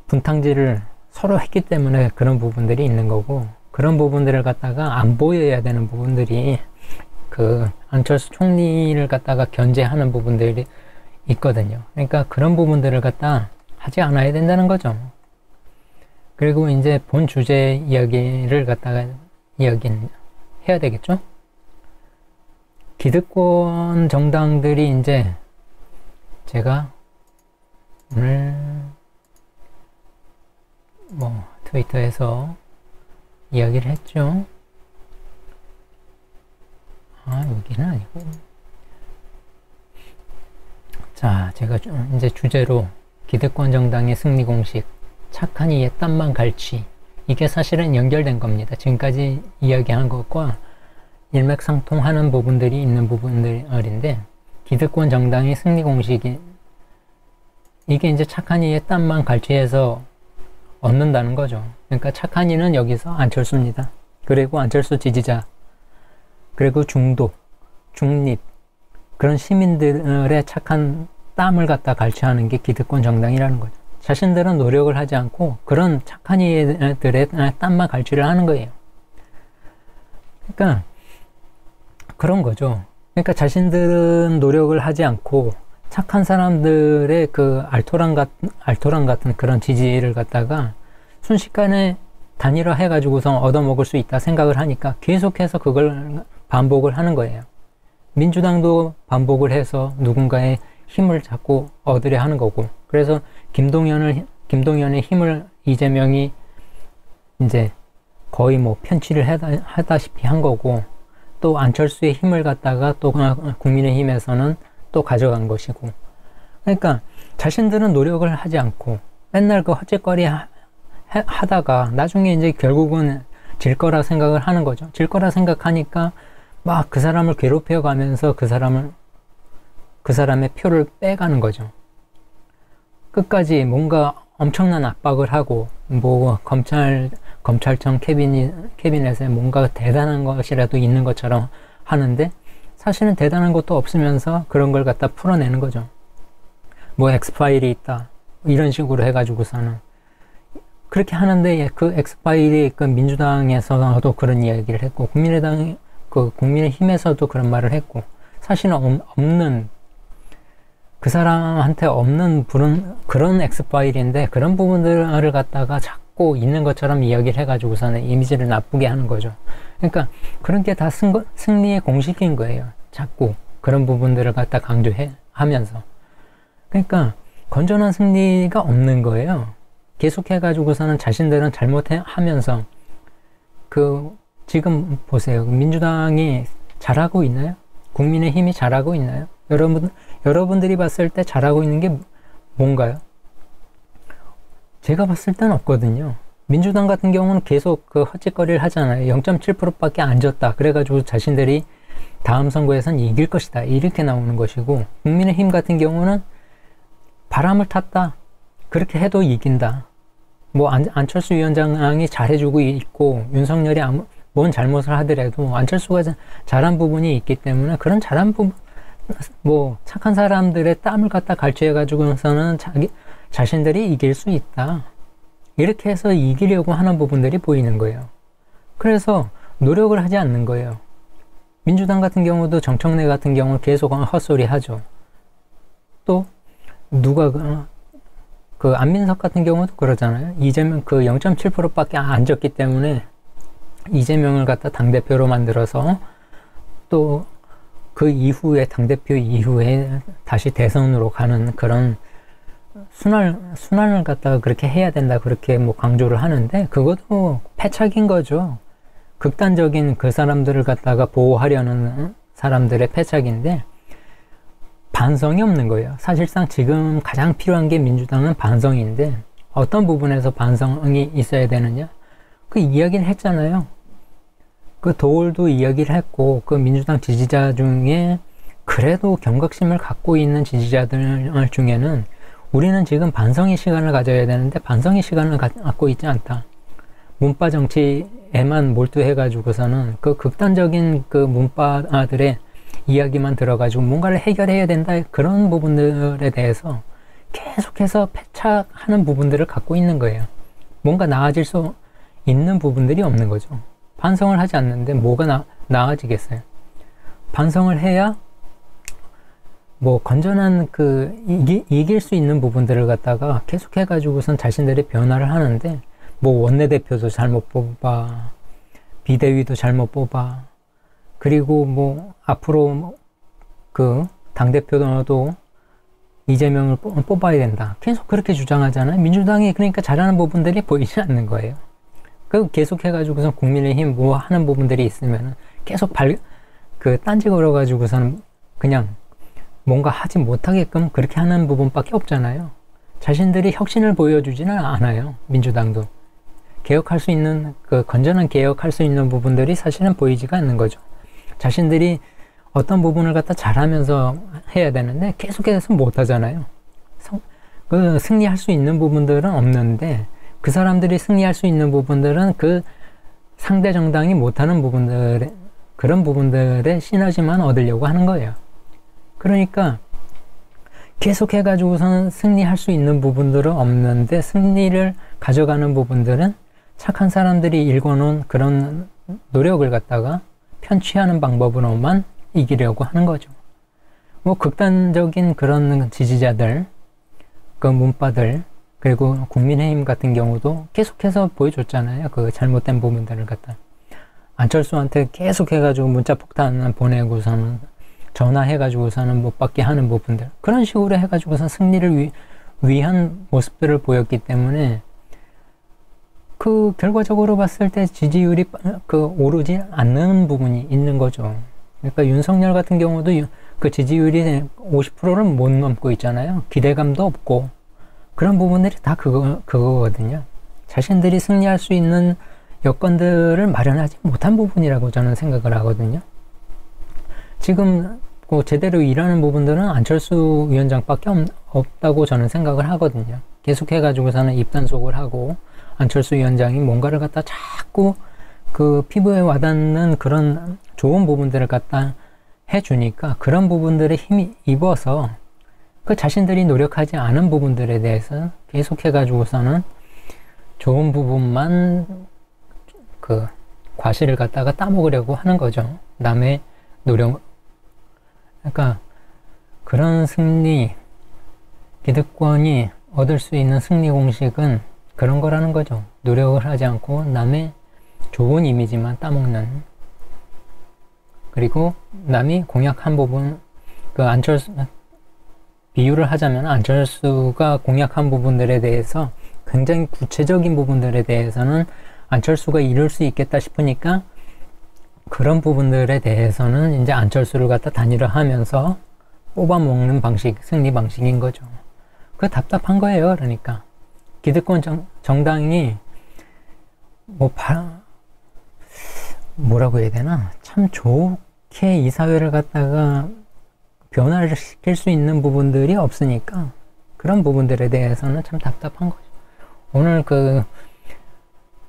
분탕질을 서로 했기 때문에 그런 부분들이 있는 거고, 그런 부분들을 갖다가 안 보여야 되는 부분들이 그 안철수 총리를 갖다가 견제하는 부분들이 있거든요. 그러니까 그런 부분들을 갖다 하지 않아야 된다는 거죠. 그리고 이제 본 주제 이야기를 갖다가 이야기는 해야 되겠죠? 기득권 정당들이 이제 제가 오늘 뭐 트위터에서 이야기를 했죠. 여기는 아니고. 자, 제가 이제 주제로 기득권 정당의 승리 공식, 착한 이의 땀만 갈취, 이게 사실은 연결된 겁니다. 지금까지 이야기한 것과 일맥상통하는 부분들이 있는 부분들인데, 기득권 정당의 승리 공식이 이게 이제 착한 이의 땀만 갈취해서 얻는다는 거죠. 그러니까 착한 이는 여기서 안철수입니다. 그리고 안철수 지지자, 그리고 중도, 중립, 그런 시민들의 착한 땀을 갖다 갈취하는 게 기득권 정당이라는 거죠. 자신들은 노력을 하지 않고 그런 착한 이들의 땀만 갈취를 하는 거예요. 그러니까 그런 거죠. 그러니까 자신들은 노력을 하지 않고 착한 사람들의 그 알토란 같은 그런 지지를 갖다가 순식간에 단일화 해가지고서 얻어먹을 수 있다 생각을 하니까 계속해서 그걸 반복을 하는 거예요. 민주당도 반복을 해서 누군가의 힘을 자꾸 얻으려 하는 거고, 그래서 김동연의 힘을 이재명이 이제 거의 뭐 편취를 하다시피 한 거고, 또 안철수의 힘을 갖다가 또 국민의힘에서는 또 가져간 것이고, 그러니까 자신들은 노력을 하지 않고 맨날 그 헛짓거리 하다가 나중에 이제 결국은 질 거라 생각을 하는 거죠. 질 거라 생각하니까 막 그 사람을 괴롭혀 가면서 그 사람의 표를 빼가는 거죠. 끝까지 뭔가 엄청난 압박을 하고, 뭐 검찰청 캐비넷에 뭔가 대단한 것이라도 있는 것처럼 하는데 사실은 대단한 것도 없으면서 그런 걸 갖다 풀어내는 거죠. 뭐 엑스파일이 있다 이런 식으로 해가지고서는 그렇게 하는데, 그 엑스파일이 그 민주당에서도 그런 이야기를 했고, 그 국민의힘에서도 그런 말을 했고, 사실은 없는, 그 사람한테 없는 그런 엑스파일인데, 그런 부분들을 갖다가 자꾸 있는 것처럼 이야기를 해가지고서는 이미지를 나쁘게 하는 거죠. 그러니까 그런 게 다 승리의 공식인 거예요. 자꾸 그런 부분들을 갖다 강조하면서. 그러니까 건전한 승리가 없는 거예요. 계속해가지고서는 자신들은 잘못하면서, 지금 보세요. 민주당이 잘하고 있나요? 국민의힘이 잘하고 있나요? 여러분들이 봤을 때 잘하고 있는 게 뭔가요? 제가 봤을 때는 없거든요. 민주당 같은 경우는 계속 그 헛짓거리를 하잖아요. 0.7%밖에 안 졌다. 그래가지고 자신들이 다음 선거에선 이길 것이다. 이렇게 나오는 것이고, 국민의힘 같은 경우는 바람을 탔다. 그렇게 해도 이긴다. 뭐 안철수 위원장이 잘해주고 있고, 윤석열이 뭔 잘못을 하더라도 안철수가 잘한 부분이 있기 때문에, 그런 잘한 부분, 뭐 착한 사람들의 땀을 갖다 갈취해가지고서는 자신들이 이길 수 있다. 이렇게 해서 이기려고 하는 부분들이 보이는 거예요. 그래서 노력을 하지 않는 거예요. 민주당 같은 경우도 정청래 같은 경우 계속 헛소리 하죠. 또 누가 그 안민석 같은 경우도 그러잖아요. 이재명 0.7%밖에 안 졌기 때문에 이재명을 갖다 당대표로 만들어서, 또 그 이후에 당대표 이후에 다시 대선으로 가는 그런 순환을 갖다가 그렇게 해야 된다, 그렇게 뭐 강조를 하는데, 그것도 패착인 거죠. 극단적인 그 사람들을 갖다가 보호하려는 사람들의 패착인데, 반성이 없는 거예요. 사실상 지금 가장 필요한 게 민주당은 반성인데, 어떤 부분에서 반성이 있어야 되느냐? 그 이야기를 했잖아요. 그 도올도 이야기를 했고, 그 민주당 지지자 중에 그래도 경각심을 갖고 있는 지지자들 중에는 우리는 지금 반성의 시간을 가져야 되는데 반성의 시간을 갖고 있지 않다. 문파 정치에만 몰두해가지고서는 그 극단적인 그 문파들의 이야기만 들어가지고 뭔가를 해결해야 된다, 그런 부분들에 대해서 계속해서 패착하는 부분들을 갖고 있는 거예요. 뭔가 나아질 수 있는 부분들이 없는 거죠. 반성을 하지 않는데 뭐가 나아지겠어요? 반성을 해야 뭐 건전한 이길 수 있는 부분들을 갖다가 계속해가지고선 자신들이 변화를 하는데, 뭐 원내대표도 잘못 뽑아, 비대위도 잘못 뽑아, 그리고 뭐 앞으로 그 당대표도 이재명을 뽑아야 된다. 계속 그렇게 주장하잖아요. 민주당이 그러니까 잘하는 부분들이 보이지 않는 거예요. 계속 해가지고선 국민의힘 뭐 하는 부분들이 있으면 계속 딴지 걸어가지고서는 그냥 뭔가 하지 못하게끔 그렇게 하는 부분밖에 없잖아요. 자신들이 혁신을 보여주지는 않아요. 민주당도. 개혁할 수 있는, 건전한 개혁할 수 있는 부분들이 사실은 보이지가 않는 거죠. 자신들이 어떤 부분을 갖다 잘하면서 해야 되는데 계속해서 못하잖아요. 승리할 수 있는 부분들은 없는데, 그 사람들이 승리할 수 있는 부분들은 그 상대 정당이 못하는 그런 부분들의 시너지만 얻으려고 하는 거예요. 그러니까 계속 해가지고서는 승리할 수 있는 부분들은 없는데, 승리를 가져가는 부분들은 착한 사람들이 일궈놓은 그런 노력을 갖다가 편취하는 방법으로만 이기려고 하는 거죠. 뭐 극단적인 그런 지지자들, 그 문파들, 그리고 국민의힘 같은 경우도 계속해서 보여줬잖아요. 그 잘못된 부분들을 갖다. 안철수한테 계속 해가지고 문자 폭탄 보내고서는, 전화해가지고서는 못 받게 하는 부분들, 그런 식으로 해가지고서 승리를 위한 모습들을 보였기 때문에, 결과적으로 봤을 때 지지율이 오르지 않는 부분이 있는 거죠. 그러니까 윤석열 같은 경우도 그 지지율이 50%를 못 넘고 있잖아요. 기대감도 없고, 그런 부분들이 다 그거거든요. 자신들이 승리할 수 있는 여건들을 마련하지 못한 부분이라고 저는 생각을 하거든요. 지금 제대로 일하는 부분들은 안철수 위원장밖에 없다고 저는 생각을 하거든요. 계속해가지고서는 입단속을 하고, 안철수 위원장이 뭔가를 갖다 자꾸 피부에 와닿는 그런 좋은 부분들을 갖다 해주니까, 그런 부분들에 힘이 입어서 자신들이 노력하지 않은 부분들에 대해서 계속해가지고서는 좋은 부분만 과실을 갖다가 따먹으려고 하는 거죠. 남의 노력, 그러니까 그런 승리, 기득권이 얻을 수 있는 승리 공식은 그런 거라는 거죠. 노력을 하지 않고 남의 좋은 이미지만 따먹는, 그리고 남이 공약한 부분, 그 안철수, 비유를 하자면 안철수가 공약한 부분들에 대해서 굉장히 구체적인 부분들에 대해서는 안철수가 이룰 수 있겠다 싶으니까 그런 부분들에 대해서는 이제 안철수를 갖다 단일화 하면서 뽑아먹는 방식, 승리 방식인 거죠. 그거 답답한 거예요. 그러니까 기득권 정당이 뭐라고 해야 되나, 참 좋게 이 사회를 갖다가 변화를 시킬 수 있는 부분들이 없으니까 그런 부분들에 대해서는 참 답답한 거죠. 오늘 그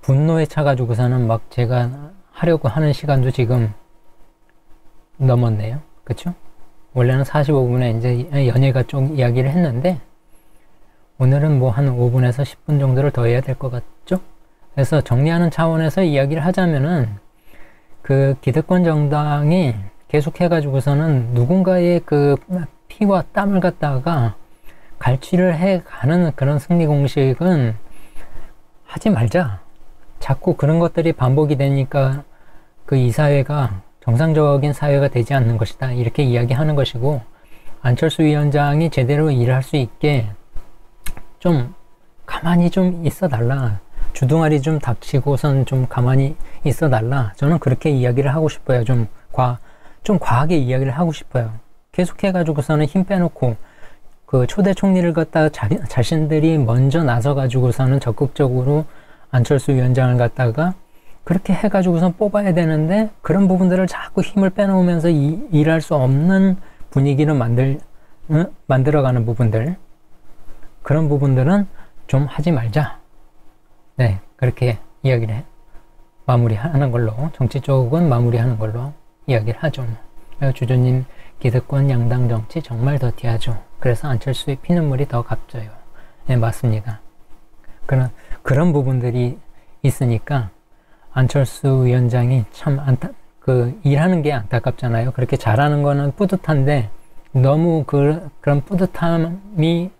분노에 차가지고서는 막 제가 하려고 하는 시간도 지금 넘었네요. 그쵸? 원래는 45분에 이제 연예가 쪽 이야기를 했는데 오늘은 뭐 한 5분에서 10분 정도를 더 해야 될 것 같죠? 그래서 정리하는 차원에서 이야기를 하자면은 그 기득권 정당이 계속해가지고서는 누군가의 그 피와 땀을 갖다가 갈취를 해가는 그런 승리 공식은 하지 말자. 자꾸 그런 것들이 반복이 되니까 그 이 사회가 정상적인 사회가 되지 않는 것이다. 이렇게 이야기하는 것이고, 안철수 위원장이 제대로 일을 할 수 있게 좀 가만히 좀 있어 달라. 주둥아리 좀 닥치고선 좀 가만히 있어 달라. 저는 그렇게 이야기를 하고 싶어요. 좀 과하게 이야기를 하고 싶어요. 계속해가지고서는 힘 빼놓고 그 초대 총리를 갖다가 자신들이 먼저 나서가지고서는 적극적으로 안철수 위원장을 갖다가 그렇게 해가지고선 뽑아야 되는데 그런 부분들을 자꾸 힘을 빼놓으면서 일할 수 없는 분위기를 만들어가는 부분들, 그런 부분들은 좀 하지 말자. 네, 그렇게 이야기를 마무리하는 걸로, 정치 쪽은 마무리하는 걸로 이야기를 하죠. 주주님, 기득권 양당 정치 정말 더티하죠. 그래서 안철수의 피눈물이 더 값져요. 네, 맞습니다. 그런 부분들이 있으니까 안철수 위원장이 참 일하는 게 안타깝잖아요. 그렇게 잘하는 거는 뿌듯한데 너무 그런 뿌듯함이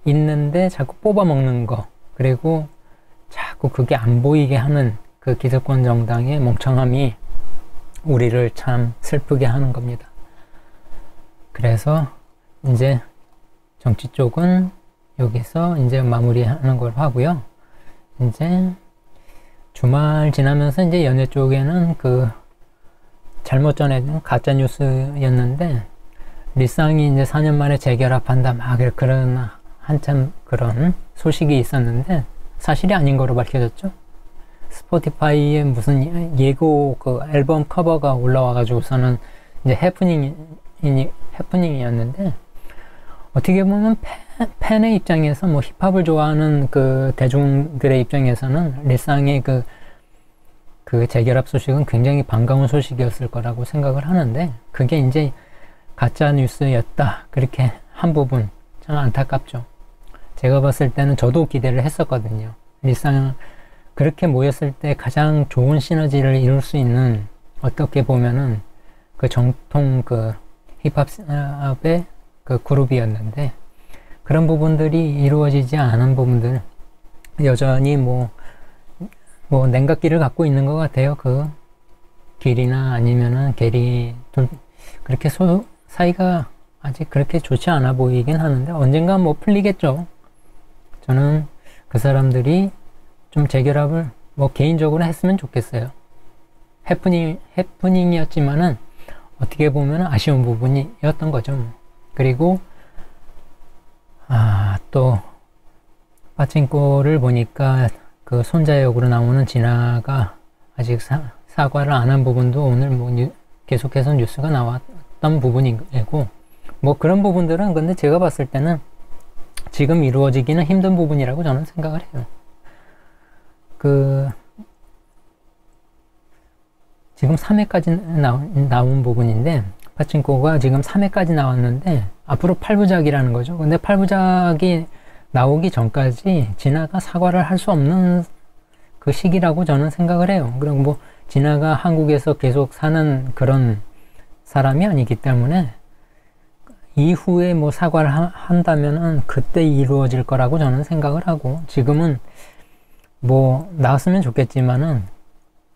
있는데 자꾸 뽑아먹는 거, 그리고 자꾸 그게 안 보이게 하는 그 기득권 정당의 멍청함이 우리를 참 슬프게 하는 겁니다. 그래서 이제 정치 쪽은 여기서 이제 마무리하는 걸 하고요. 이제 주말 지나면서 이제 연예 쪽에는 그 잘못 전해진 가짜 뉴스였는데, 리쌍이 이제 4년 만에 재결합한다, 막 그런 한참 그런 소식이 있었는데 사실이 아닌 거로 밝혀졌죠. 스포티파이에 무슨 예고 그 앨범 커버가 올라와가지고서는 이제 해프닝이었는데, 어떻게 보면 팬의 입장에서, 뭐 힙합을 좋아하는 그 대중들의 입장에서는 리쌍의 그 재결합 소식은 굉장히 반가운 소식이었을 거라고 생각을 하는데, 그게 이제 가짜 뉴스였다, 그렇게 한 부분 참 안타깝죠. 제가 봤을 때는 저도 기대를 했었거든요. 리쌍 그렇게 모였을 때 가장 좋은 시너지를 이룰 수 있는, 어떻게 보면은 그 정통 그 힙합의 그 그룹이었는데, 그런 부분들이 이루어지지 않은 부분들, 여전히 뭐 냉각기를 갖고 있는 것 같아요. 그 길이나 아니면은 게리 둘, 그렇게 사이가 아직 그렇게 좋지 않아 보이긴 하는데 언젠가 뭐 풀리겠죠. 저는 그 사람들이 좀 재결합을 뭐 개인적으로 했으면 좋겠어요. 해프닝이었지만은 어떻게 보면 아쉬운 부분이었던 거죠. 그리고 또 파친코를 보니까 그 손자 역으로 나오는 진아가 아직 사과를 안 한 부분도 오늘 뭐 계속해서 뉴스가 나왔던 부분이고, 뭐 그런 부분들은 근데 제가 봤을 때는 지금 이루어지기는 힘든 부분이라고 저는 생각을 해요. 지금 3회까지 나온 부분인데, 파친코가 지금 3회까지 나왔는데 앞으로 8부작이라는 거죠. 근데 8부작이 나오기 전까지 진아가 사과를 할 수 없는 그 시기라고 저는 생각을 해요. 그리고 뭐 진아가 한국에서 계속 사는 그런 사람이 아니기 때문에 이후에 뭐 사과를 한다면은 그때 이루어질 거라고 저는 생각을 하고, 지금은 뭐 나왔으면 좋겠지만은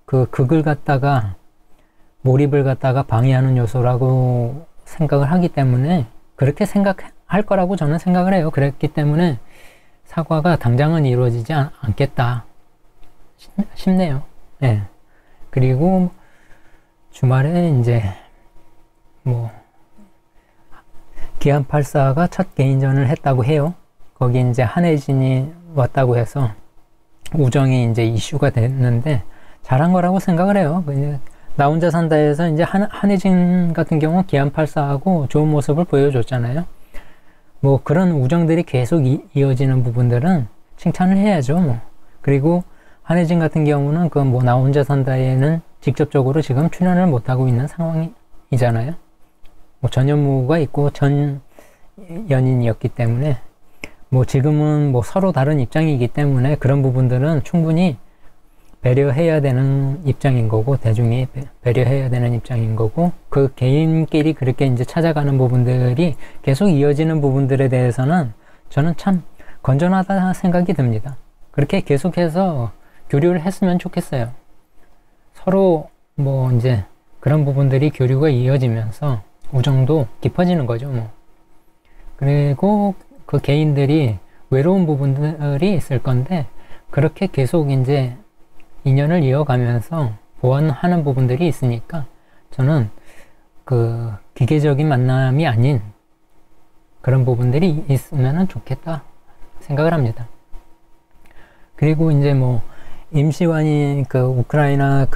그 극을 갖다가 몰입을 갖다가 방해하는 요소라고 생각을 하기 때문에 그렇게 생각할 거라고 저는 생각을 해요. 그랬기 때문에 사과가 당장은 이루어지지 않겠다 싶네요. 네. 그리고 주말에 이제 뭐 기안84가 첫 개인전을 했다고 해요. 거기 이제 한혜진이 왔다고 해서 우정이 이제 이슈가 됐는데 잘한 거라고 생각을 해요. 나 혼자 산다에서 이제 한혜진 같은 경우 기안84하고 좋은 모습을 보여줬잖아요. 뭐 그런 우정들이 계속 이어지는 부분들은 칭찬을 해야죠. 뭐. 그리고 한혜진 같은 경우는 그 뭐 나 혼자 산다에는 직접적으로 지금 출연을 못하고 있는 상황이잖아요. 뭐 전현무가 있고 전 연인이었기 때문에 뭐 지금은 뭐 서로 다른 입장이기 때문에 그런 부분들은 충분히 배려해야 되는 입장인 거고, 대중이 배려해야 되는 입장인 거고, 그 개인끼리 그렇게 이제 찾아가는 부분들이 계속 이어지는 부분들에 대해서는 저는 참 건전하다 생각이 듭니다. 그렇게 계속해서 교류를 했으면 좋겠어요. 서로 뭐 이제 그런 부분들이 교류가 이어지면서 우정도 깊어지는 거죠, 뭐. 그리고 그 개인들이 외로운 부분들이 있을 건데, 그렇게 계속 이제 인연을 이어가면서 보완하는 부분들이 있으니까 저는 그 기계적인 만남이 아닌 그런 부분들이 있으면 좋겠다 생각을 합니다. 그리고 이제 뭐 임시완이 그 우크라이나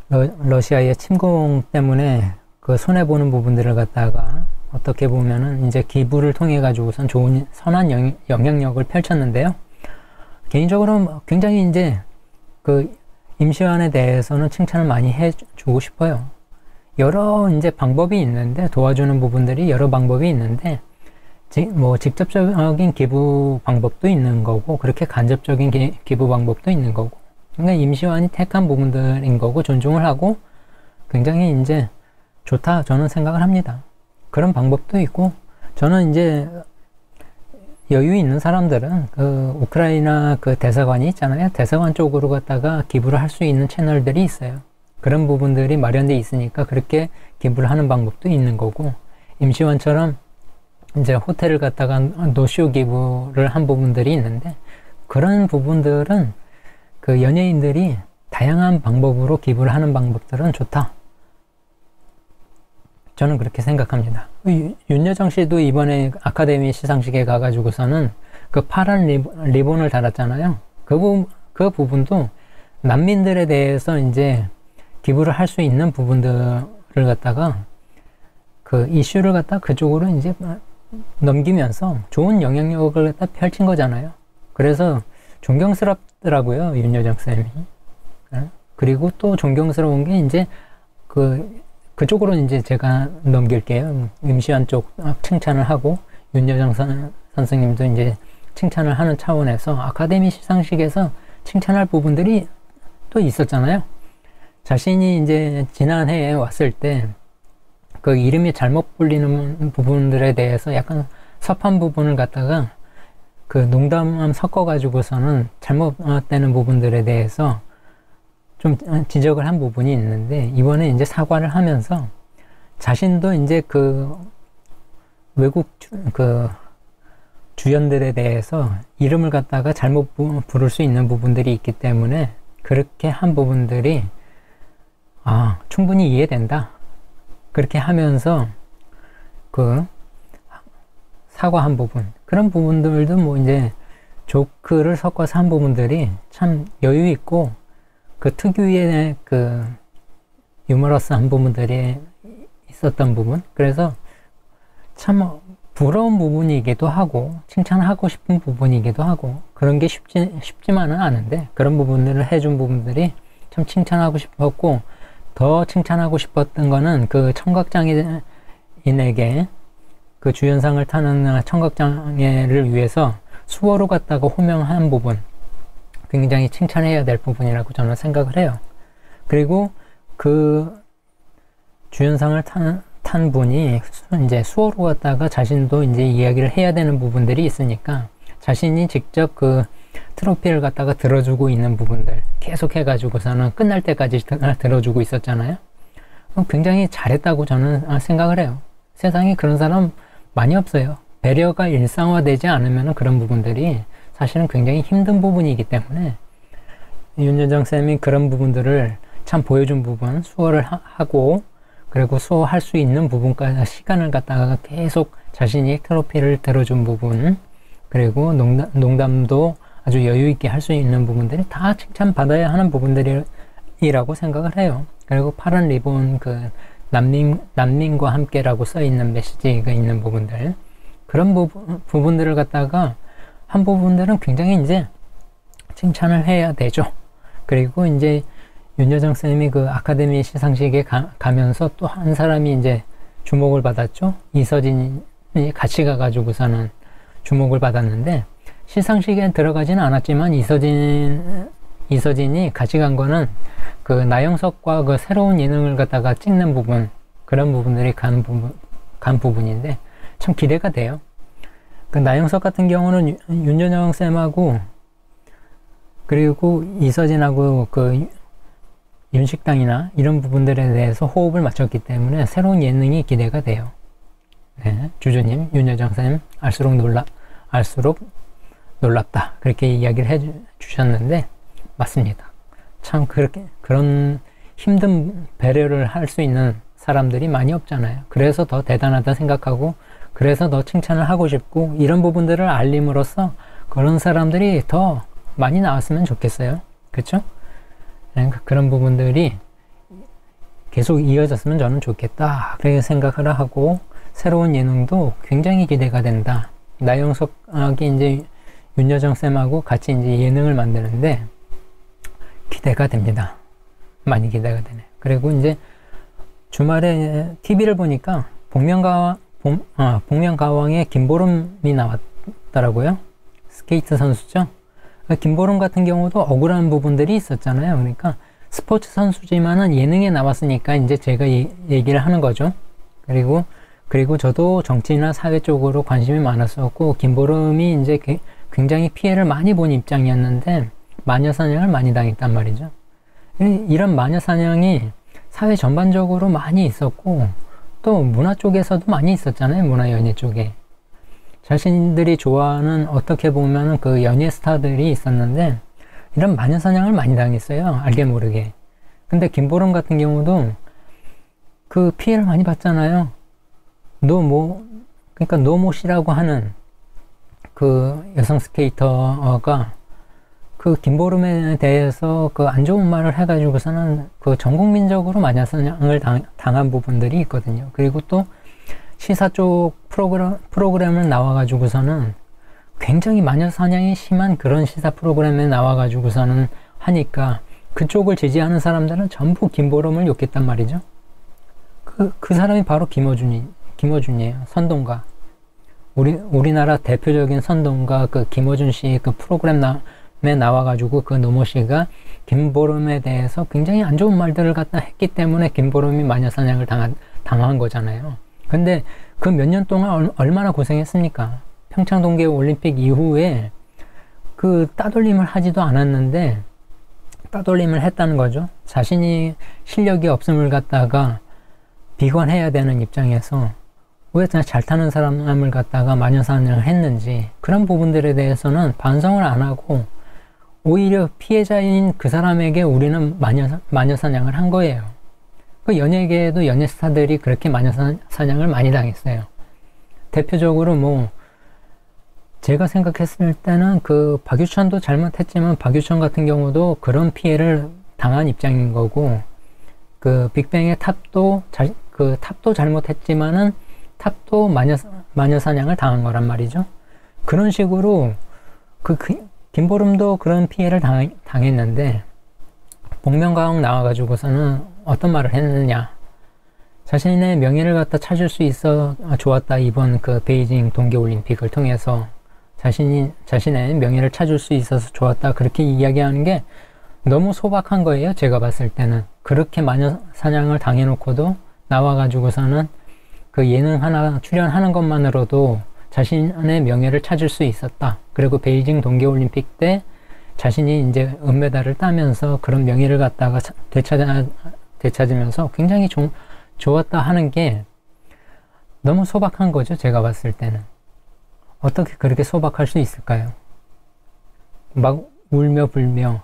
러시아의 침공 때문에 그 손해보는 부분들을 갖다가 어떻게 보면은 이제 기부를 통해 가지고선 좋은 선한 영향력을 펼쳤는데요. 개인적으로 굉장히 이제 그 임시완에 대해서는 칭찬을 많이 해주고 싶어요. 여러 이제 방법이 있는데, 도와주는 부분들이 여러 방법이 있는데, 뭐 직접적인 기부 방법도 있는 거고, 그렇게 간접적인 기부 방법도 있는 거고, 그러니까 임시완이 택한 부분들인 거고, 존중을 하고 굉장히 이제 좋다 저는 생각을 합니다. 그런 방법도 있고, 저는 이제 여유 있는 사람들은 그 우크라이나 그 대사관이 있잖아요. 대사관 쪽으로 갔다가 기부를 할 수 있는 채널들이 있어요. 그런 부분들이 마련되어 있으니까 그렇게 기부를 하는 방법도 있는 거고, 임시완처럼 이제 호텔을 갖다가 노쇼 기부를 한 부분들이 있는데, 그런 부분들은 그 연예인들이 다양한 방법으로 기부를 하는 방법들은 좋다. 저는 그렇게 생각합니다. 윤여정 씨도 이번에 아카데미 시상식에 가가지고서는 그 파란 리본을 달았잖아요. 그 부분도 난민들에 대해서 이제 기부를 할 수 있는 부분들을 갖다가 그 이슈를 갖다 그쪽으로 이제 넘기면서 좋은 영향력을 갖다 펼친 거잖아요. 그래서 존경스럽더라고요, 윤여정 쌤이. 그리고 또 존경스러운 게 이제 그쪽으로 이제 제가 넘길게요. 임시완 쪽 칭찬을 하고, 윤여정 선생님도 이제 칭찬을 하는 차원에서 아카데미 시상식에서 칭찬할 부분들이 또 있었잖아요. 자신이 이제 지난해에 왔을 때 그 이름이 잘못 불리는 부분들에 대해서 약간 섭한 부분을 갖다가 그 농담 섞어가지고서는 잘못되는 부분들에 대해서 좀 지적을 한 부분이 있는데, 이번에 이제 사과를 하면서 자신도 이제 그 외국 그 주연들에 대해서 이름을 갖다가 잘못 부를 수 있는 부분들이 있기 때문에 그렇게 한 부분들이 충분히 이해된다. 그렇게 하면서 그 사과한 부분, 그런 부분들도 뭐 이제 조크를 섞어서 한 부분들이 참 여유 있고, 그 특유의 그 유머러스한 부분들이 있었던 부분, 그래서 참 부러운 부분이기도 하고 칭찬하고 싶은 부분이기도 하고, 그런 게 쉽지만은 않은데 그런 부분들을 해준 부분들이 참 칭찬하고 싶었고, 더 칭찬하고 싶었던 거는 그 청각장애인에게 그 주연상을 타는 청각장애를 위해서 수어로 갖다가 호명한 부분, 굉장히 칭찬해야 될 부분이라고 저는 생각을 해요. 그리고 그 주연상을 탄 분이 이제 수어로 갔다가 자신도 이제 이야기를 해야 되는 부분들이 있으니까 자신이 직접 그 트로피를 갖다가 들어주고 있는 부분들 계속 해가지고서는 끝날 때까지 들어주고 있었잖아요. 굉장히 잘했다고 저는 생각을 해요. 세상에 그런 사람 많이 없어요. 배려가 일상화되지 않으면 그런 부분들이 사실은 굉장히 힘든 부분이기 때문에 윤여정 쌤이 그런 부분들을 참 보여준 부분, 수어를 하고 그리고 수어할 수 있는 부분까지 시간을 갖다가 계속 자신이 트로피를 들어준 부분, 그리고 농담도 아주 여유 있게 할 수 있는 부분들이 다 칭찬받아야 하는 부분들이라고 생각을 해요. 그리고 파란 리본 그 난민과 함께라고 써 있는 메시지가 있는 부분들, 그런 부분들을 갖다가 한 부분들은 굉장히 이제 칭찬을 해야 되죠. 그리고 이제 윤여정 쌤이 그 아카데미 시상식에 가면서 또 한 사람이 이제 주목을 받았죠. 이서진이 같이 가가지고서는 주목을 받았는데, 시상식에 들어가지는 않았지만 이서진이 같이 간 거는 그 나영석과 그 새로운 예능을 갖다가 찍는 부분, 그런 부분들이 간 부분인데 참 기대가 돼요. 그 나영석 같은 경우는 윤여정 쌤하고 그리고 이서진하고 그 윤식당이나 이런 부분들에 대해서 호흡을 맞췄기 때문에 새로운 예능이 기대가 돼요. 네, 주주님, 윤여정 쌤 알수록 놀랍다, 그렇게 이야기를 해 주셨는데 맞습니다. 참 그런 힘든 배려를 할 수 있는 사람들이 많이 없잖아요. 그래서 더 대단하다 생각하고, 그래서 더 칭찬을 하고 싶고, 이런 부분들을 알림으로써 그런 사람들이 더 많이 나왔으면 좋겠어요. 그렇죠? 그런 부분들이 계속 이어졌으면 저는 좋겠다, 그렇게 생각을 하고, 새로운 예능도 굉장히 기대가 된다. 나영석이 이제 윤여정 쌤하고 같이 이제 예능을 만드는데 기대가 됩니다. 많이 기대가 되네. 그리고 이제 주말에 TV를 보니까 복면가왕에 김보름이 나왔더라고요. 스케이트 선수죠. 김보름 같은 경우도 억울한 부분들이 있었잖아요. 그러니까 스포츠 선수지만은 예능에 나왔으니까 이제 제가 얘기를 하는 거죠. 그리고 저도 정치나 사회 쪽으로 관심이 많았었고, 김보름이 이제 굉장히 피해를 많이 본 입장이었는데 마녀사냥을 많이 당했단 말이죠. 이런 마녀사냥이 사회 전반적으로 많이 있었고, 또 문화 쪽에서도 많이 있었잖아요. 문화연예 쪽에. 자신들이 좋아하는, 어떻게 보면 그 연예 스타들이 있었는데 이런 마녀사냥을 많이 당했어요. 알게 모르게. 근데 김보름 같은 경우도 그 피해를 많이 봤잖아요. 그러니까 노모씨라고 하는 그 여성 스케이터가 그 김보름에 대해서 그 안 좋은 말을 해가지고서는 그 전 국민적으로 마녀사냥을 당한 부분들이 있거든요. 그리고 또 시사 쪽 프로그램을 나와가지고서는 굉장히 마녀사냥이 심한 그런 시사 프로그램에 나와가지고서는 하니까 그쪽을 지지하는 사람들은 전부 김보름을 욕했단 말이죠. 그 사람이 바로 김어준이에요. 선동가. 우리나라 대표적인 선동가 그 김어준 씨 그 프로그램에 나와가지고 그 노모 씨가 김보름에 대해서 굉장히 안 좋은 말들을 갖다 했기 때문에 김보름이 마녀사냥을 당한 거잖아요. 근데 그 몇 년 동안 얼마나 고생했습니까? 평창 동계 올림픽 이후에 그 따돌림을 하지도 않았는데 따돌림을 했다는 거죠. 자신이 실력이 없음을 갖다가 비관해야 되는 입장에서 왜 잘 타는 사람을 갖다가 마녀사냥을 했는지, 그런 부분들에 대해서는 반성을 안 하고 오히려 피해자인 그 사람에게 우리는 마녀사냥을 한 거예요. 그 연예계에도 연예 스타들이 그렇게 마녀사냥을 많이 당했어요. 대표적으로 뭐 제가 생각했을 때는 그 박유천도 잘못했지만 박유천 같은 경우도 그런 피해를 당한 입장인 거고, 그 빅뱅의 탑도 잘못했지만은 탑도 마녀사냥을 당한 거란 말이죠. 그런 식으로 김보름도 그런 피해를 당했는데 복면가왕 나와가지고서는 어떤 말을 했느냐. 자신의 명예를 갖다 찾을 수 있어 좋았다. 이번 그 베이징 동계올림픽을 통해서 자신의 명예를 찾을 수 있어서 좋았다. 그렇게 이야기하는 게 너무 소박한 거예요. 제가 봤을 때는. 그렇게 마녀 사냥을 당해놓고도 나와가지고서는 그 예능 하나 출연하는 것만으로도 자신의 명예를 찾을 수 있었다. 그리고 베이징 동계올림픽 때 자신이 이제 은메달을 따면서 그런 명예를 갖다가 되찾으면서 굉장히 좋았다 하는 게 너무 소박한 거죠. 제가 봤을 때는. 어떻게 그렇게 소박할 수 있을까요? 막 울며 불며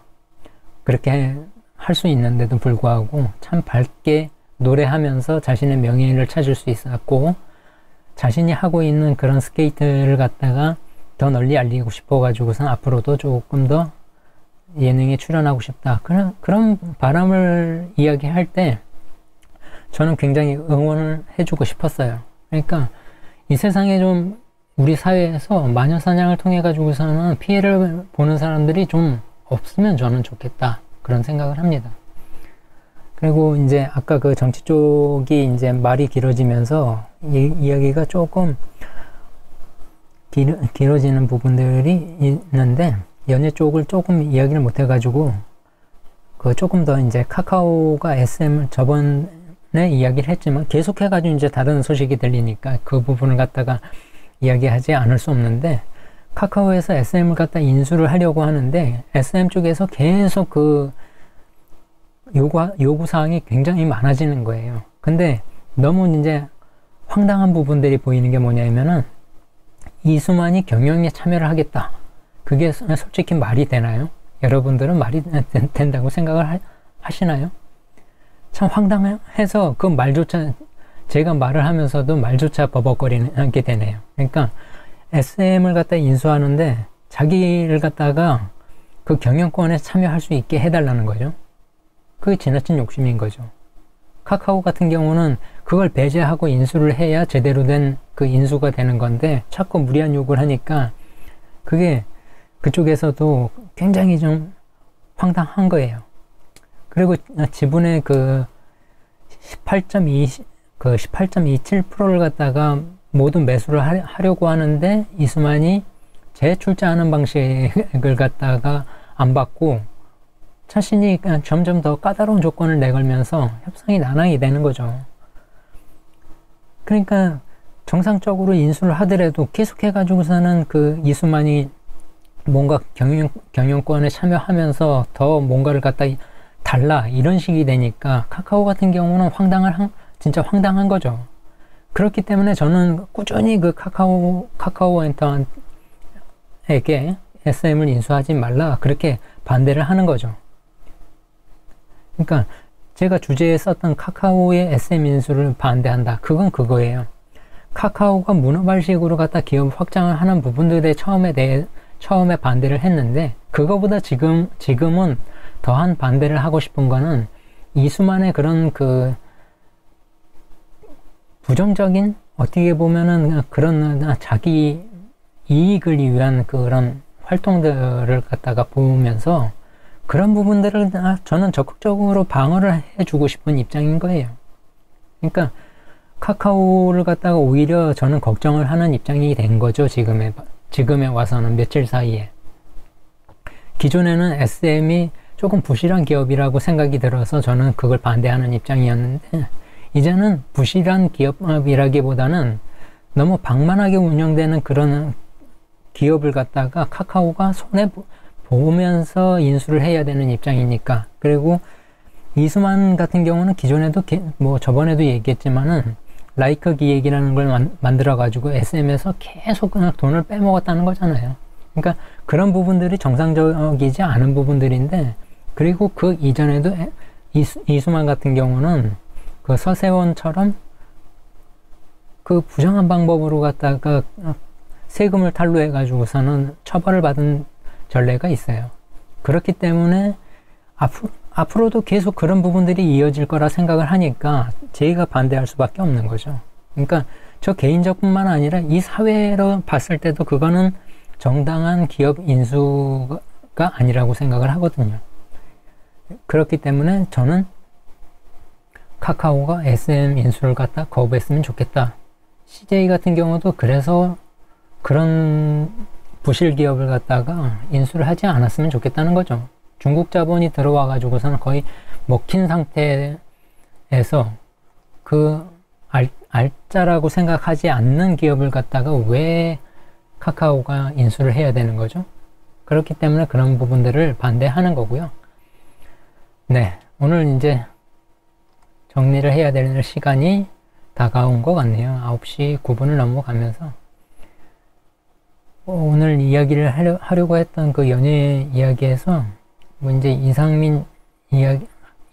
그렇게 할 수 있는데도 불구하고 참 밝게 노래하면서 자신의 명예를 찾을 수 있었고, 자신이 하고 있는 그런 스케이트를 갖다가 더 널리 알리고 싶어가지고선 앞으로도 조금 더 예능에 출연하고 싶다. 그런 바람을 이야기할 때 저는 굉장히 응원을 해주고 싶었어요. 그러니까 이 세상에 좀 우리 사회에서 마녀사냥을 통해 가지고서는 피해를 보는 사람들이 좀 없으면 저는 좋겠다. 그런 생각을 합니다. 그리고 이제 아까 그 정치 쪽이 이제 말이 길어지면서 이야기가 조금 길어지는 부분들이 있는데, 연예 쪽을 조금 이야기를 못 해가지고 그 조금 더 이제 카카오가 SM을 저번에 이야기를 했지만 계속 해가지고 이제 다른 소식이 들리니까 그 부분을 갖다가 이야기하지 않을 수 없는데, 카카오에서 SM을 갖다 인수를 하려고 하는데 SM 쪽에서 계속 그 요구사항이 굉장히 많아지는 거예요. 근데 너무 이제 황당한 부분들이 보이는 게 뭐냐면은, 이수만이 경영에 참여를 하겠다. 그게 솔직히 말이 되나요? 여러분들은 말이 된다고 생각을 하시나요? 참 황당해서 그 말조차, 제가 말을 하면서도 말조차 버벅거리게 되네요. 그러니까 SM을 갖다 인수하는데 자기를 갖다가 그 경영권에 참여할 수 있게 해달라는 거죠. 그게 지나친 욕심인 거죠. 카카오 같은 경우는 그걸 배제하고 인수를 해야 제대로 된 그 인수가 되는 건데, 자꾸 무리한 요구를 하니까 그게 그쪽에서도 굉장히 좀 황당한 거예요. 그리고 지분의 그 18.27%를 갖다가 모두 매수를 하려고 하는데, 이수만이 재출자하는 방식을 갖다가 안 받고 자신이 점점 더 까다로운 조건을 내걸면서 협상이 난항이 되는 거죠. 그러니까 정상적으로 인수를 하더라도 계속해가지고서는 그 이수만이 뭔가 경영권에 참여하면서 더 뭔가를 갖다 달라, 이런 식이 되니까 카카오 같은 경우는 진짜 황당한 거죠. 그렇기 때문에 저는 꾸준히 그 카카오엔터에게 SM을 인수하지 말라, 그렇게 반대를 하는 거죠. 그러니까 제가 주제에 썼던 카카오의 SM 인수를 반대한다. 그건 그거예요. 카카오가 문어발식으로 갖다 기업 확장을 하는 부분들에 처음에 반대를 했는데, 그거보다 지금은 더한 반대를 하고 싶은 거는 이수만의 그런 그 부정적인, 어떻게 보면은 그런 자기 이익을 위한 그런 활동들을 갖다가 보면서 그런 부분들을 저는 적극적으로 방어를 해주고 싶은 입장인 거예요. 그러니까 카카오를 갖다가 오히려 저는 걱정을 하는 입장이 된 거죠. 지금에 와서는 며칠 사이에. 기존에는 SM이 조금 부실한 기업이라고 생각이 들어서 저는 그걸 반대하는 입장이었는데, 이제는 부실한 기업이라기보다는 너무 방만하게 운영되는 그런 기업을 갖다가 카카오가 손해 보면서 인수를 해야 되는 입장이니까. 그리고 이수만 같은 경우는 기존에도 뭐 저번에도 얘기했지만은 라이크 기획이라는 걸 만들어 가지고 SM에서 계속 그냥 돈을 빼먹었다는 거잖아요. 그러니까 그런 부분들이 정상적이지 않은 부분들인데, 그리고 그 이전에도 이수만 같은 경우는 그 서세원처럼 그 부정한 방법으로 갖다가 세금을 탈루해 가지고서는 처벌을 받은 전례가 있어요. 그렇기 때문에 앞으로도 계속 그런 부분들이 이어질 거라 생각을 하니까 제가 반대할 수밖에 없는 거죠. 그러니까 저 개인적뿐만 아니라 이 사회로 봤을 때도 그거는 정당한 기업 인수가 아니라고 생각을 하거든요. 그렇기 때문에 저는 카카오가 SM 인수를 갖다 거부했으면 좋겠다. CJ 같은 경우도 그래서 그런 부실 기업을 갖다가 인수를 하지 않았으면 좋겠다는 거죠. 중국 자본이 들어와 가지고서는 거의 먹힌 상태에서 그 알짜라고 생각하지 않는 기업을 갖다가 왜 카카오가 인수를 해야 되는 거죠? 그렇기 때문에 그런 부분들을 반대하는 거고요. 네, 오늘 이제 정리를 해야 되는 시간이 다가온 것 같네요. 9시 9분을 넘어가면서 오늘 이야기를 하려고 했던 그 연예 이야기에서 뭐 이제 이상민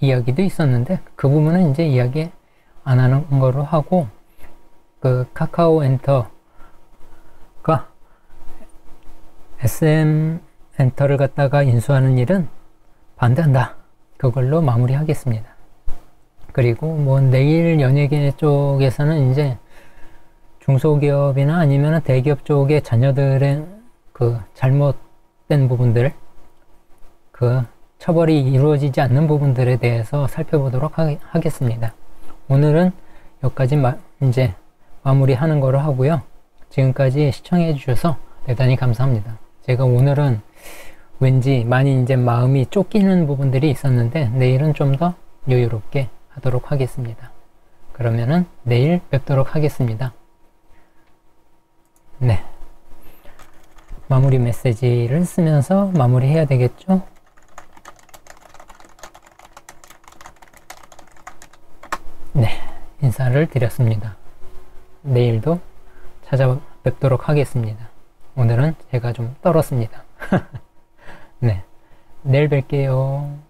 이야기도 있었는데 그 부분은 이제 이야기 안 하는 거로 하고, 그 카카오 엔터가 SM 엔터를 갖다가 인수하는 일은 반대한다. 그걸로 마무리하겠습니다. 그리고 뭐 내일 연예계 쪽에서는 이제 중소기업이나 아니면 대기업 쪽의 자녀들의 그 잘못된 부분들, 그 처벌이 이루어지지 않는 부분들에 대해서 살펴보도록 하겠습니다. 오늘은 여기까지 이제 마무리하는 거로 하고요. 지금까지 시청해 주셔서 대단히 감사합니다. 제가 오늘은 왠지 많이 이제 마음이 쫓기는 부분들이 있었는데 내일은 좀 더 여유롭게 하도록 하겠습니다. 그러면은 내일 뵙도록 하겠습니다. 네. 마무리 메시지를 쓰면서 마무리해야 되겠죠? 네. 인사를 드렸습니다. 내일도 찾아뵙도록 하겠습니다. 오늘은 제가 좀 떨었습니다. 네. 내일 뵐게요.